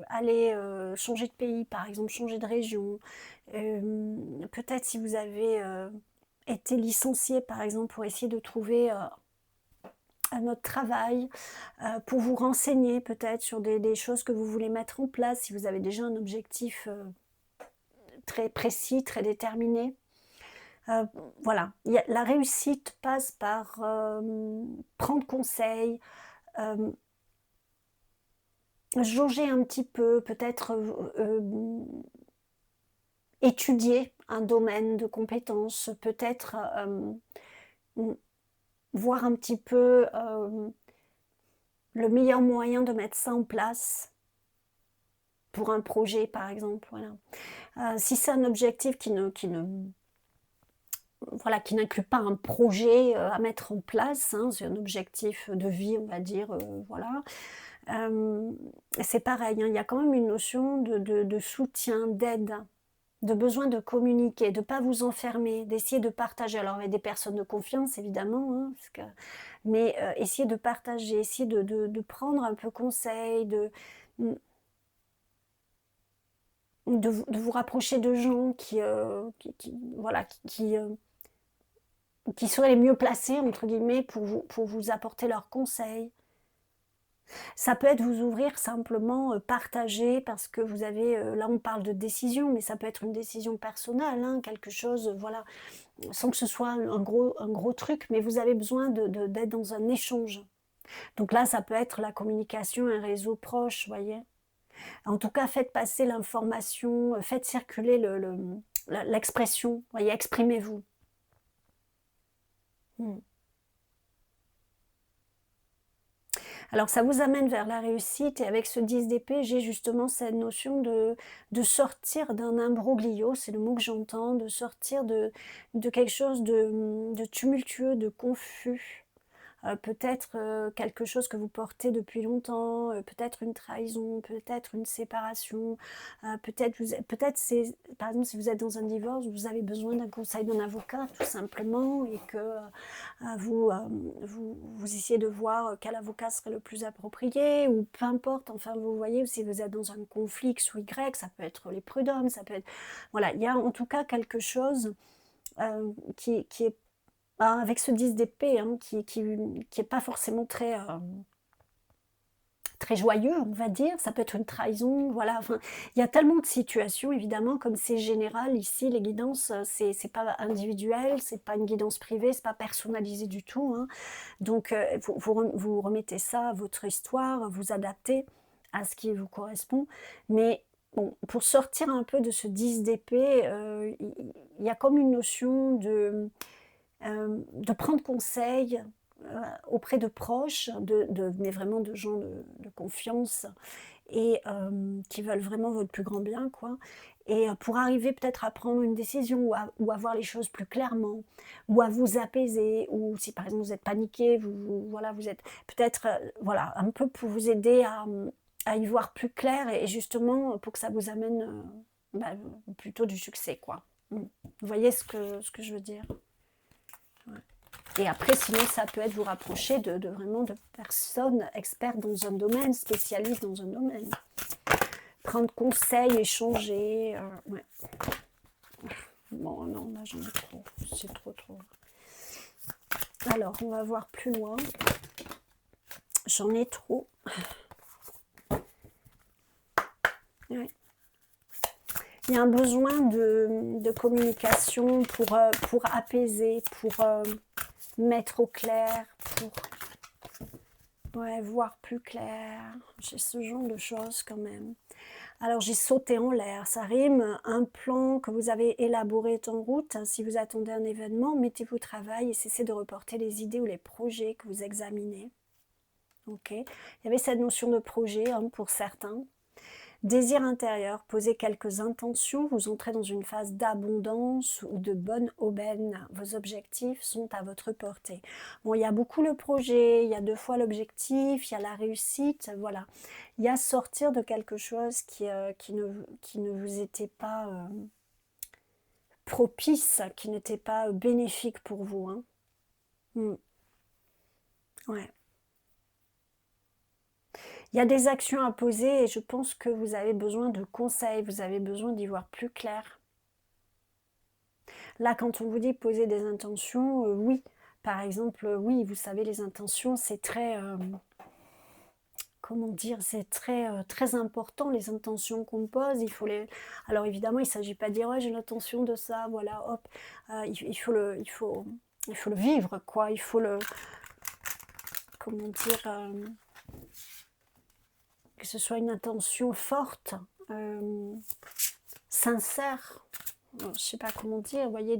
aller changer de pays, par exemple, changer de région. Peut-être si vous avez été licencié, par exemple, pour essayer de trouver un autre travail, pour vous renseigner peut-être sur des choses que vous voulez mettre en place, si vous avez déjà un objectif très précis, très déterminé. Voilà, la réussite passe par prendre conseil, jauger un petit peu, peut-être étudier un domaine de compétences, peut-être voir un petit peu le meilleur moyen de mettre ça en place pour un projet, par exemple. Voilà. Si c'est un objectif qui n'inclut pas un projet à mettre en place, hein, c'est un objectif de vie, on va dire, voilà. C'est pareil, hein, il y a quand même une notion de soutien, d'aide, de besoin de communiquer, de ne pas vous enfermer, d'essayer de partager. Alors avec des personnes de confiance, évidemment, hein, mais essayez de partager, essayez de prendre un peu conseil, de vous rapprocher de gens voilà, qui seraient les mieux placés, entre guillemets, pour vous apporter leurs conseils. Ça peut être vous ouvrir simplement, partager parce que vous avez, là on parle de décision, mais ça peut être une décision personnelle, hein, quelque chose, voilà, sans que ce soit un gros truc, mais vous avez besoin d'être dans un échange. Donc là, ça peut être la communication, un réseau proche, voyez. En tout cas, faites passer l'information, faites circuler l'expression, voyez, exprimez-vous. Alors ça vous amène vers la réussite et avec ce 10 d'épée, j'ai justement cette notion de sortir d'un imbroglio, c'est le mot que j'entends, de sortir de quelque chose de tumultueux, de confus. Peut-être quelque chose que vous portez depuis longtemps, peut-être une trahison, peut-être une séparation, peut-être c'est, par exemple, si vous êtes dans un divorce, vous avez besoin d'un conseil d'un avocat tout simplement et que vous essayez de voir quel avocat serait le plus approprié ou peu importe, enfin vous voyez, ou si vous êtes dans un conflit X ou Y, ça peut être les prud'hommes, ça peut être... Voilà, il y a en tout cas quelque chose qui est avec ce 10 d'épée, hein, qui est pas forcément très, très joyeux, on va dire. Ça peut être une trahison, voilà. Enfin, il y a tellement de situations, évidemment, comme c'est général ici, les guidances, c'est pas individuel, c'est pas une guidance privée, c'est pas personnalisé du tout, hein. Donc, vous remettez ça à votre histoire, vous adaptez à ce qui vous correspond. Mais bon, pour sortir un peu de ce 10 d'épée, il y a comme une notion de prendre conseil auprès de proches, mais vraiment de gens de confiance et qui veulent vraiment votre plus grand bien, quoi. Et pour arriver peut-être à prendre une décision ou à voir les choses plus clairement, ou à vous apaiser, ou si par exemple vous êtes paniqué, voilà, vous êtes peut-être, voilà, un peu pour vous aider à y voir plus clair et justement pour que ça vous amène bah, plutôt du succès, quoi. Vous voyez ce que je veux dire? Ouais. Et après, sinon, ça peut être vous rapprocher de vraiment de personnes expertes dans un domaine, spécialistes dans un domaine. Prendre conseil, échanger. Ouais. Bon, non, là j'en ai trop. C'est trop. Alors, on va voir plus loin. J'en ai trop. Ouais. Il y a un besoin de communication pour apaiser, pour mettre au clair, pour voir plus clair. J'ai ce genre de choses quand même. Alors j'ai sauté en l'air, ça rime. Un plan que vous avez élaboré est en route. Si vous attendez un événement, mettez-vous au travail et cessez de reporter les idées ou les projets que vous examinez. Ok. Il y avait cette notion de projet pour certains. Désir intérieur, posez quelques intentions, vous entrez dans une phase d'abondance ou de bonne aubaine. Vos objectifs sont à votre portée. Bon, il y a beaucoup le projet, il y a 2 fois l'objectif, il y a la réussite, voilà. Il y a sortir de quelque chose qui ne vous était pas propice, qui n'était pas bénéfique pour vous. Hein. Ouais. Il y a des actions à poser et je pense que vous avez besoin de conseils, vous avez besoin d'y voir plus clair. Là, quand on vous dit poser des intentions, oui. Par exemple, oui, vous savez, les intentions, c'est très... comment dire, c'est très important, les intentions qu'on pose. Il faut les... Alors évidemment, il ne s'agit pas de dire, ouais, j'ai l'intention de ça, voilà, hop. Il faut le vivre, quoi. Il faut le... Comment dire que ce soit une intention forte, sincère, je ne sais pas comment dire, vous voyez,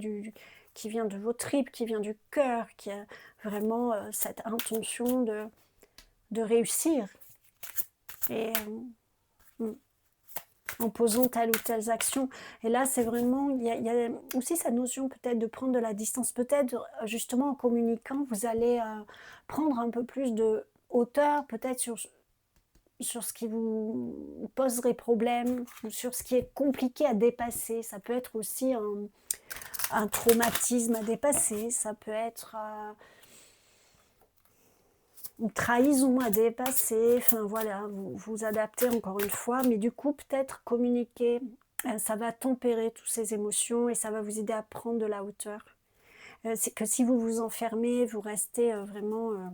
qui vient de vos tripes, qui vient du cœur, qui a vraiment cette intention de réussir. Et en posant telle ou telle action. Et là, c'est vraiment, il y a aussi cette notion peut-être de prendre de la distance. Peut-être, justement, en communiquant, vous allez prendre un peu plus de hauteur, peut-être sur ce qui vous poserait problème, sur ce qui est compliqué à dépasser. Ça peut être aussi un traumatisme à dépasser, ça peut être une trahison à dépasser, enfin voilà, vous adaptez encore une fois, mais du coup peut-être communiquer, ça va tempérer toutes ces émotions et ça va vous aider à prendre de la hauteur. C'est que si vous vous enfermez, vous restez vraiment...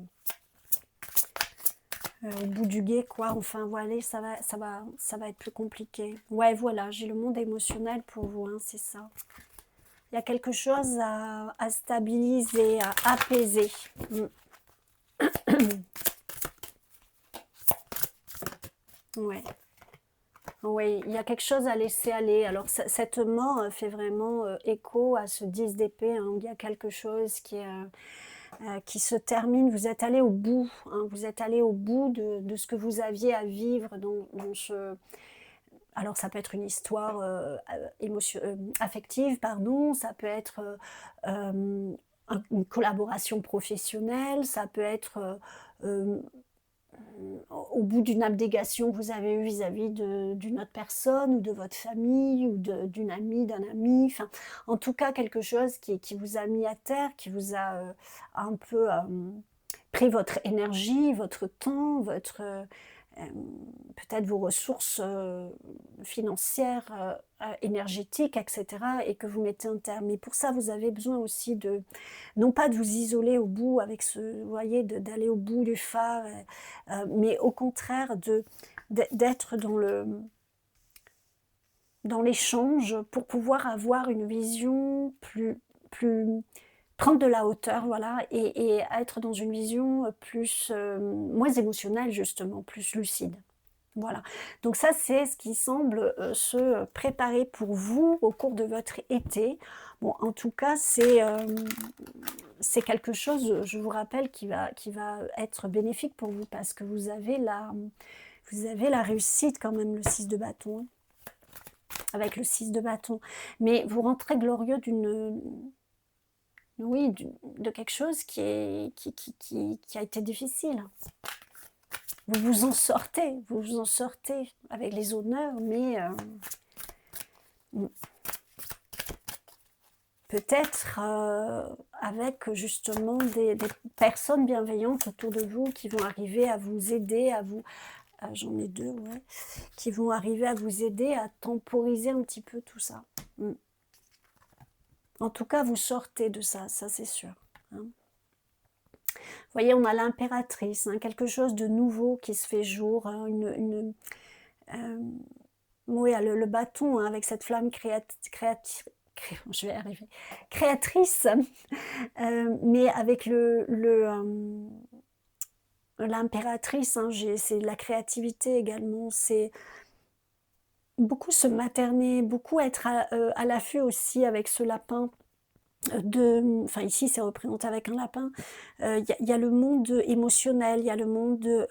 au bout du guet, quoi. Enfin, voilà, ça va être plus compliqué. Ouais, voilà, j'ai le monde émotionnel pour vous, hein, c'est ça. Il y a quelque chose à stabiliser, à apaiser. Ouais. Oui, il y a quelque chose à laisser aller. Alors, cette mort fait vraiment écho à ce 10 d'épée. Hein, où il y a quelque chose qui se termine. Vous êtes allé au bout. Hein, vous êtes allé au bout de ce que vous aviez à vivre dans ce... Alors, ça peut être une histoire affective, pardon. Ça peut être une collaboration professionnelle. Ça peut être... au bout d'une abnégation que vous avez eue vis-à-vis d'une autre personne ou de votre famille ou d'une amie, d'un ami, enfin, en tout cas quelque chose qui vous a mis à terre, qui vous a un peu pris votre énergie, votre temps, votre peut-être vos ressources financières, énergétiques, etc. et que vous mettez un terme. Mais pour ça, vous avez besoin aussi de, non pas de vous isoler au bout avec vous voyez, d'aller au bout du phare, mais au contraire d'être dans l'échange pour pouvoir avoir une vision plus prendre de la hauteur, voilà, et être dans une vision moins émotionnelle justement, plus lucide. Voilà, donc ça c'est ce qui semble se préparer pour vous au cours de votre été. Bon, en tout cas, c'est quelque chose, je vous rappelle, qui va être bénéfique pour vous parce que vous avez la réussite quand même, le 6 de bâton. avec le 6 de bâton. Mais vous rentrez glorieux d'une... Oui, de quelque chose qui a été difficile. Vous vous en sortez avec les honneurs, mais peut-être avec justement des personnes bienveillantes autour de vous qui vont arriver à vous aider, à vous... J'en ai deux, ouais, qui vont arriver à vous aider à temporiser un petit peu tout ça. En tout cas, vous sortez de ça, ça c'est sûr. Hein. Vous voyez, on a l'impératrice, hein, quelque chose de nouveau qui se fait jour, hein, oui, le bâton, hein, avec cette flamme je vais arriver, créatrice, mais avec l'impératrice, hein, c'est la créativité également, c'est beaucoup se materner, beaucoup être à l'affût aussi avec ce lapin. Enfin ici c'est représenté avec un lapin, y a le monde émotionnel, il y a le monde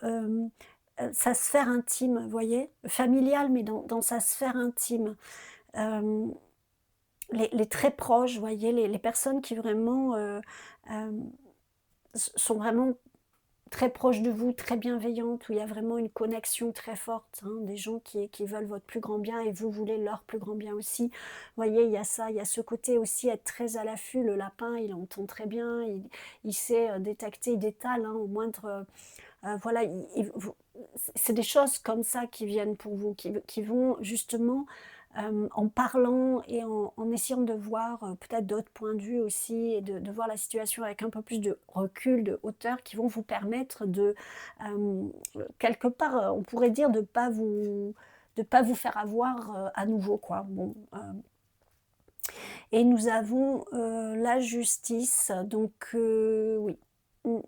sa sphère intime, vous voyez, familial, mais dans sa sphère intime. Les très proches, vous voyez, les personnes qui vraiment sont vraiment très proches de vous, très bienveillantes, où il y a vraiment une connexion très forte, hein, des gens qui veulent votre plus grand bien et vous voulez leur plus grand bien aussi. Vous voyez, il y a ça, il y a ce côté aussi, être très à l'affût. Le lapin, il entend très bien, il sait détecter, il détale hein, au moindre... voilà, c'est des choses comme ça qui viennent pour vous, qui vont justement... en parlant et en essayant de voir peut-être d'autres points de vue aussi et de voir la situation avec un peu plus de recul, de hauteur qui vont vous permettre de, quelque part, on pourrait dire de pas vous faire avoir à nouveau, quoi. Bon, et nous avons la justice, donc oui.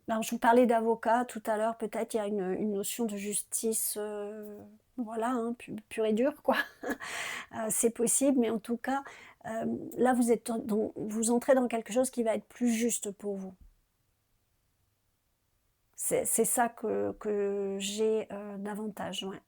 Alors, je vous parlais d'avocat tout à l'heure, peut-être il y a une notion de justice, voilà, hein, pure et dure, quoi. C'est possible, mais en tout cas, là, vous entrez dans quelque chose qui va être plus juste pour vous. C'est ça que j'ai davantage, ouais.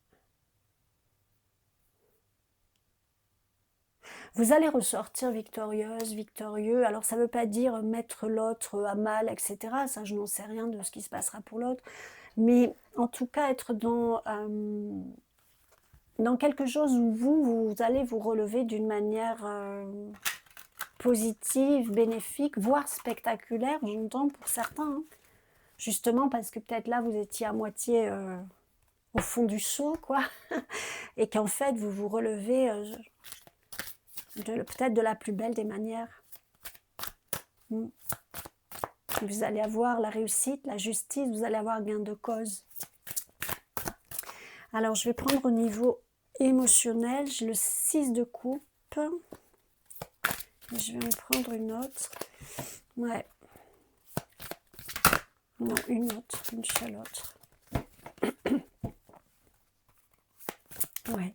Vous allez ressortir victorieuse, victorieux. Alors, ça ne veut pas dire mettre l'autre à mal, etc. Ça, je n'en sais rien de ce qui se passera pour l'autre. Mais en tout cas, être dans quelque chose où vous allez vous relever d'une manière positive, bénéfique, voire spectaculaire, j'entends pour certains. Hein. Justement parce que peut-être là, vous étiez à moitié au fond du seau, quoi. Et qu'en fait, vous vous relevez peut-être de la plus belle des manières. Vous allez avoir la réussite, la justice, vous allez avoir gain de cause. Alors, je vais prendre au niveau émotionnel. J'ai le 6 de coupe. Je vais en prendre une autre. Ouais. Non, une autre, une seule autre. Ouais.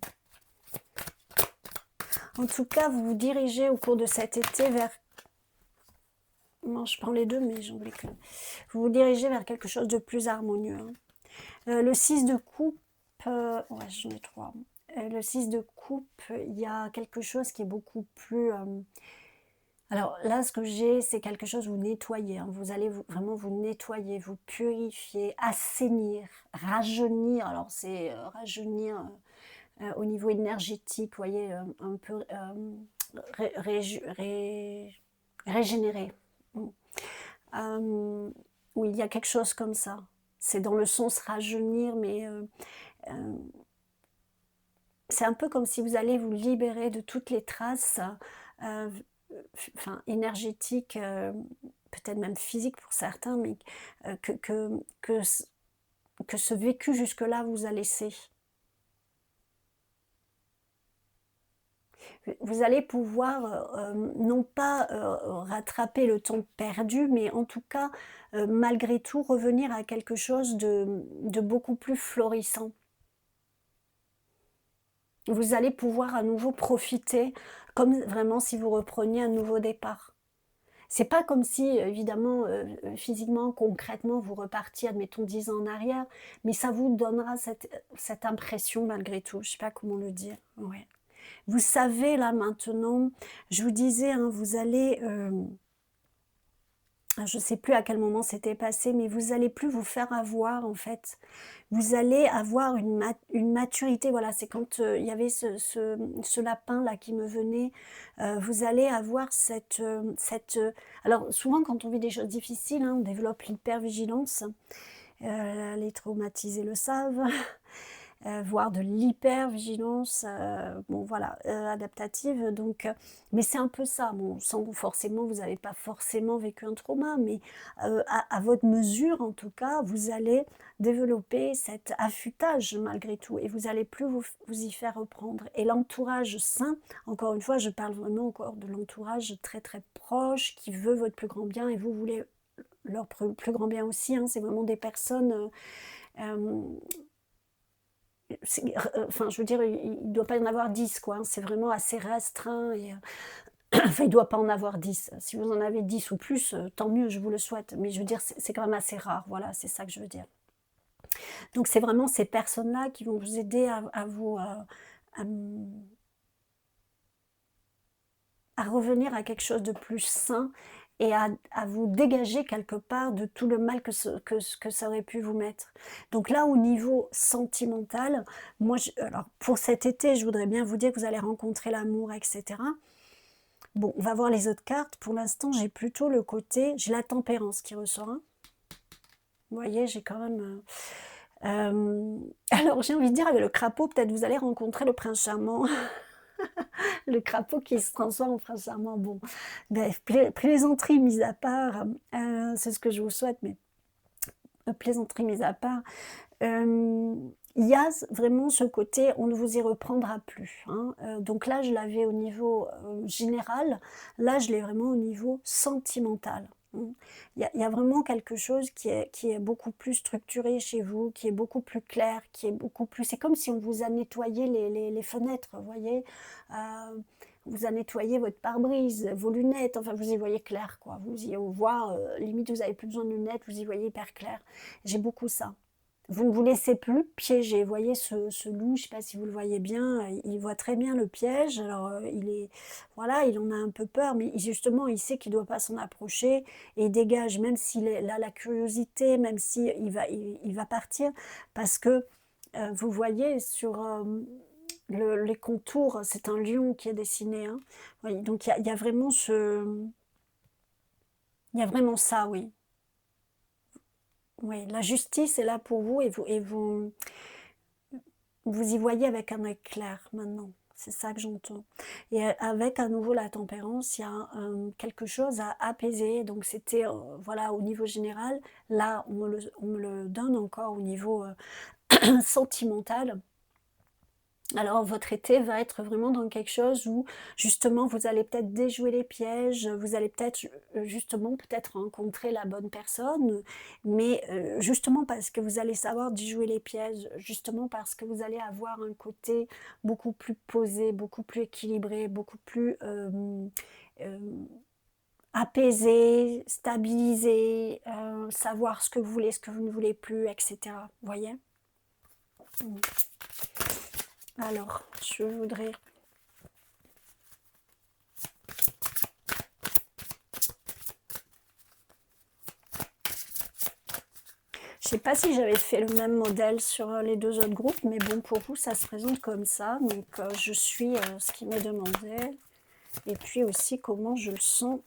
En tout cas, vous vous dirigez au cours de cet été vers... Non, je prends les deux, mais j'en oublie que... Vous vous dirigez vers quelque chose de plus harmonieux. Hein. Le 6 de coupe... ouais, j'en ai trois. Le 6 de coupe, il y a quelque chose qui est beaucoup plus... Alors là, ce que j'ai, c'est quelque chose, vous nettoyez. Hein. Vous allez vraiment vous nettoyer, vous purifier, assainir, rajeunir. Alors c'est rajeunir au niveau énergétique, vous voyez, un peu régénérer. Oui, il y a quelque chose comme ça. C'est dans le sens rajeunir, mais c'est un peu comme si vous allez vous libérer de toutes les traces énergétiques, peut-être même physiques pour certains, mais que ce vécu jusque-là vous a laissé. Vous allez pouvoir non pas rattraper le temps perdu, mais en tout cas, malgré tout, revenir à quelque chose de beaucoup plus florissant. Vous allez pouvoir à nouveau profiter, comme vraiment si vous repreniez un nouveau départ. C'est pas comme si, évidemment, physiquement, concrètement, vous repartiez, admettons, 10 ans en arrière, mais ça vous donnera cette impression malgré tout. Je sais pas comment le dire. Ouais. Vous savez là maintenant, je vous disais, hein, vous allez, je ne sais plus à quel moment c'était passé, mais vous allez plus vous faire avoir en fait. Vous allez avoir une maturité, voilà, c'est quand, il y avait ce lapin là qui me venait, vous allez avoir alors souvent quand on vit des choses difficiles, hein, on développe l'hypervigilance, les traumatisés le savent. Voire de l'hypervigilance, bon voilà, adaptative donc mais c'est un peu ça, bon, sans forcément vous n'avez pas forcément vécu un trauma, mais à votre mesure en tout cas, vous allez développer cet affûtage malgré tout et vous allez plus vous y faire reprendre et l'entourage sain, encore une fois, je parle vraiment encore de l'entourage très, très proche qui veut votre plus grand bien et vous voulez leur plus grand bien aussi, hein. C'est vraiment des personnes, enfin, je veux dire, il ne doit pas y en avoir 10 quoi, hein, c'est vraiment assez restreint et enfin, il ne doit pas en avoir 10. Si vous en avez 10 ou plus, tant mieux, je vous le souhaite, mais je veux dire, c'est quand même assez rare, voilà, c'est ça que je veux dire. Donc c'est vraiment ces personnes-là qui vont vous aider à, mmh, à revenir à quelque chose de plus sain et à vous dégager quelque part de tout le mal que ça aurait pu vous mettre. Donc là, au niveau sentimental, moi, alors pour cet été, je voudrais bien vous dire que vous allez rencontrer l'amour, etc. Bon, on va voir les autres cartes. Pour l'instant, j'ai plutôt le côté, j'ai la tempérance qui ressort, hein. Vous voyez, j'ai quand même... alors j'ai envie de dire, avec le crapaud, peut-être vous allez rencontrer le prince charmant. Le crapaud qui se transforme en prince charmant. Bon, bref, plaisanterie mise à part, c'est ce que je vous souhaite, mais plaisanterie mise à part, il y a vraiment ce côté, on ne vous y reprendra plus, hein. Donc là, je l'avais au niveau général, là, je l'ai vraiment au niveau sentimental. Mmh. Il y a vraiment quelque chose qui est beaucoup plus structuré chez vous, qui est beaucoup plus clair, qui est beaucoup plus... C'est comme si on vous a nettoyé les fenêtres, vous voyez. On vous a nettoyé votre pare-brise, vos lunettes, enfin vous y voyez clair, quoi. Vous y voyez, limite vous n'avez plus besoin de lunettes, vous y voyez hyper clair. J'ai beaucoup ça. Vous ne vous laissez plus piéger. Vous voyez ce loup, je ne sais pas si vous le voyez bien, il voit très bien le piège. Alors, voilà, il en a un peu peur, mais justement, il sait qu'il ne doit pas s'en approcher et il dégage, même s'il a la curiosité, même s'il il va partir, parce que vous voyez sur les contours, c'est un lion qui est dessiné, hein. Oui, donc il y a vraiment il y a vraiment ça, oui. Oui, la justice est là pour vous et vous y voyez avec un œil clair maintenant. C'est ça que j'entends. Et avec à nouveau la tempérance, il y a quelque chose à apaiser. Donc c'était, voilà, au niveau général. Là, on me le donne encore au niveau sentimental. Alors votre été va être vraiment dans quelque chose où justement vous allez peut-être déjouer les pièges, vous allez peut-être justement peut-être rencontrer la bonne personne, mais justement parce que vous allez savoir déjouer les pièges, justement parce que vous allez avoir un côté beaucoup plus posé, beaucoup plus équilibré, beaucoup plus euh, apaisé, stabilisé, savoir ce que vous voulez, ce que vous ne voulez plus, etc. Vous voyez? Alors, je voudrais... Je sais pas si j'avais fait le même modèle sur les deux autres groupes, mais bon, pour vous, ça se présente comme ça. Donc, je suis ce qui m'est demandé. Et puis aussi, comment je le sens.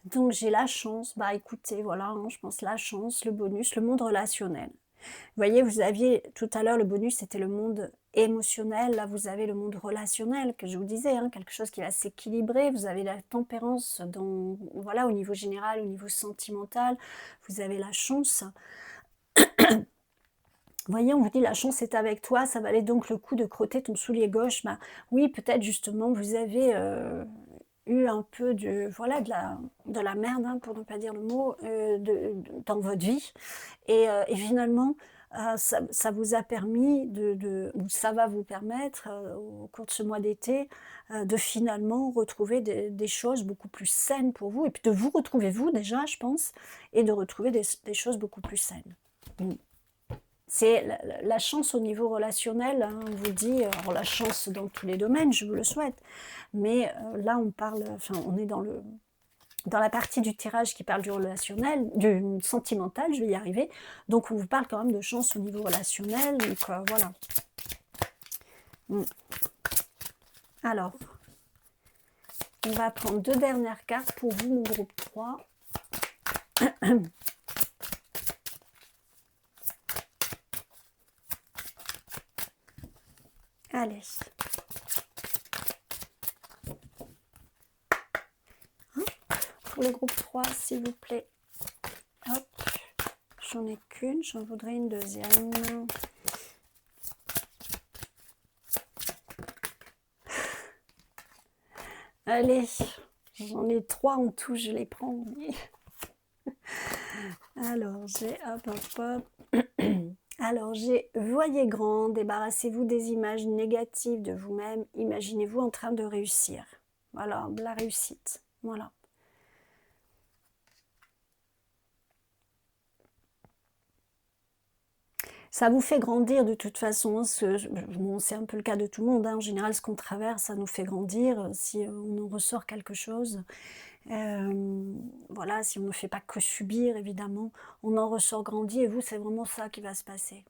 Donc, j'ai la chance. Bah, écoutez, voilà, hein, je pense la chance, le bonus, le monde relationnel. Vous voyez, vous aviez tout à l'heure, le bonus, c'était le monde émotionnel. Là, vous avez le monde relationnel, que je vous disais, hein, quelque chose qui va s'équilibrer. Vous avez la tempérance, voilà, au niveau général, au niveau sentimental. Vous avez la chance. Vous voyez, on vous dit la chance est avec toi, ça valait donc le coup de crotter ton soulier gauche. Bah, oui, peut-être justement, vous avez eu un peu voilà, de la merde, hein, pour ne pas dire le mot, dans votre vie. Et finalement, ça vous a permis ou ça va vous permettre, au cours de ce mois d'été, de finalement retrouver des choses beaucoup plus saines pour vous, et puis de vous retrouver vous déjà, je pense, et de retrouver des choses beaucoup plus saines. Mm. C'est la chance au niveau relationnel, hein, on vous dit, alors la chance dans tous les domaines, je vous le souhaite, mais là on parle, enfin on est dans la partie du tirage qui parle du relationnel, du sentimental, je vais y arriver, donc on vous parle quand même de chance au niveau relationnel, donc voilà. Alors, on va prendre 2 dernières cartes pour vous, mon groupe 3. Allez. Pour le groupe 3, s'il vous plaît. Hop. J'en ai qu'une, j'en voudrais une deuxième. Allez, j'en ai 3 en tout, je les prends. Alors, j'ai hop, hop, hop. Alors, j'ai voyez grand, débarrassez-vous des images négatives de vous-même, imaginez-vous en train de réussir. Voilà, la réussite. Voilà. Ça vous fait grandir de toute façon, bon, c'est un peu le cas de tout le monde, hein. En général ce qu'on traverse, ça nous fait grandir, si on en ressort quelque chose. Voilà, si on ne fait pas que subir, évidemment, on en ressort grandi, et vous, c'est vraiment ça qui va se passer.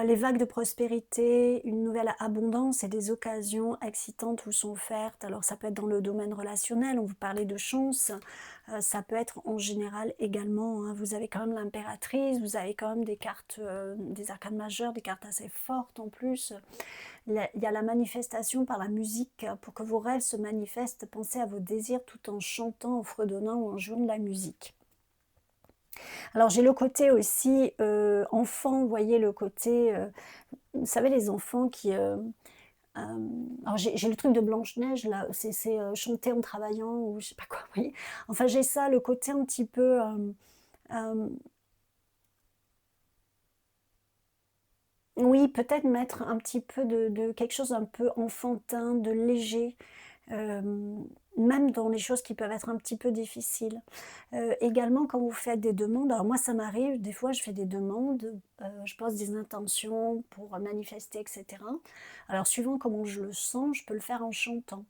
Les vagues de prospérité, une nouvelle abondance et des occasions excitantes vous sont offertes. Alors ça peut être dans le domaine relationnel, on vous parlait de chance, ça peut être en général également, hein. Vous avez quand même l'impératrice, vous avez quand même des cartes, des arcanes majeures, des cartes assez fortes en plus. Il y a la manifestation par la musique. Pour que vos rêves se manifestent, pensez à vos désirs tout en chantant, en fredonnant ou en jouant de la musique. Alors j'ai le côté aussi enfant, vous voyez le côté, vous savez les enfants qui... alors j'ai le truc de Blanche-Neige, là, c'est chanter en travaillant, ou je sais pas quoi, vous voyez. Enfin j'ai ça, le côté un petit peu... oui, peut-être mettre un petit peu de quelque chose un peu enfantin, de léger, même dans les choses qui peuvent être un petit peu difficiles. Également, quand vous faites des demandes, alors moi ça m'arrive, des fois je fais des demandes, je pose des intentions pour manifester, etc. Alors suivant comment je le sens, je peux le faire en chantant.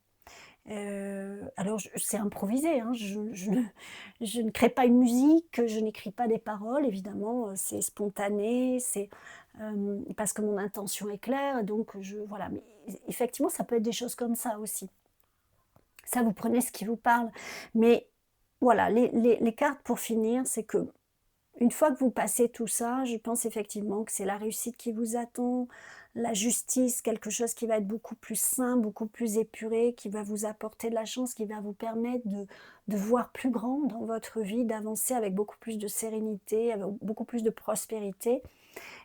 Alors c'est improvisé, hein, je ne crée pas une musique, je n'écris pas des paroles, évidemment, c'est spontané, c'est parce que mon intention est claire, donc voilà. Mais effectivement, ça peut être des choses comme ça aussi. Ça, vous prenez ce qui vous parle. Mais voilà, les cartes pour finir, c'est que une fois que vous passez tout ça, je pense effectivement que c'est la réussite qui vous attend, la justice, quelque chose qui va être beaucoup plus sain, beaucoup plus épuré, qui va vous apporter de la chance, qui va vous permettre de voir plus grand dans votre vie, d'avancer avec beaucoup plus de sérénité, avec beaucoup plus de prospérité,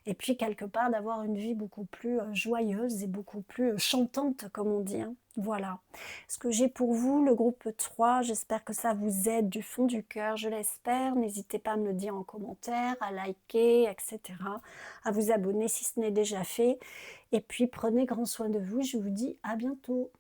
et puis quelque part d'avoir une vie beaucoup plus joyeuse et beaucoup plus chantante, comme on dit, hein. Voilà ce que j'ai pour vous, le groupe 3. J'espère que ça vous aide du fond du cœur, je l'espère. N'hésitez pas à me le dire en commentaire, à liker, etc. À vous abonner si ce n'est déjà fait. Et puis prenez grand soin de vous, je vous dis à bientôt.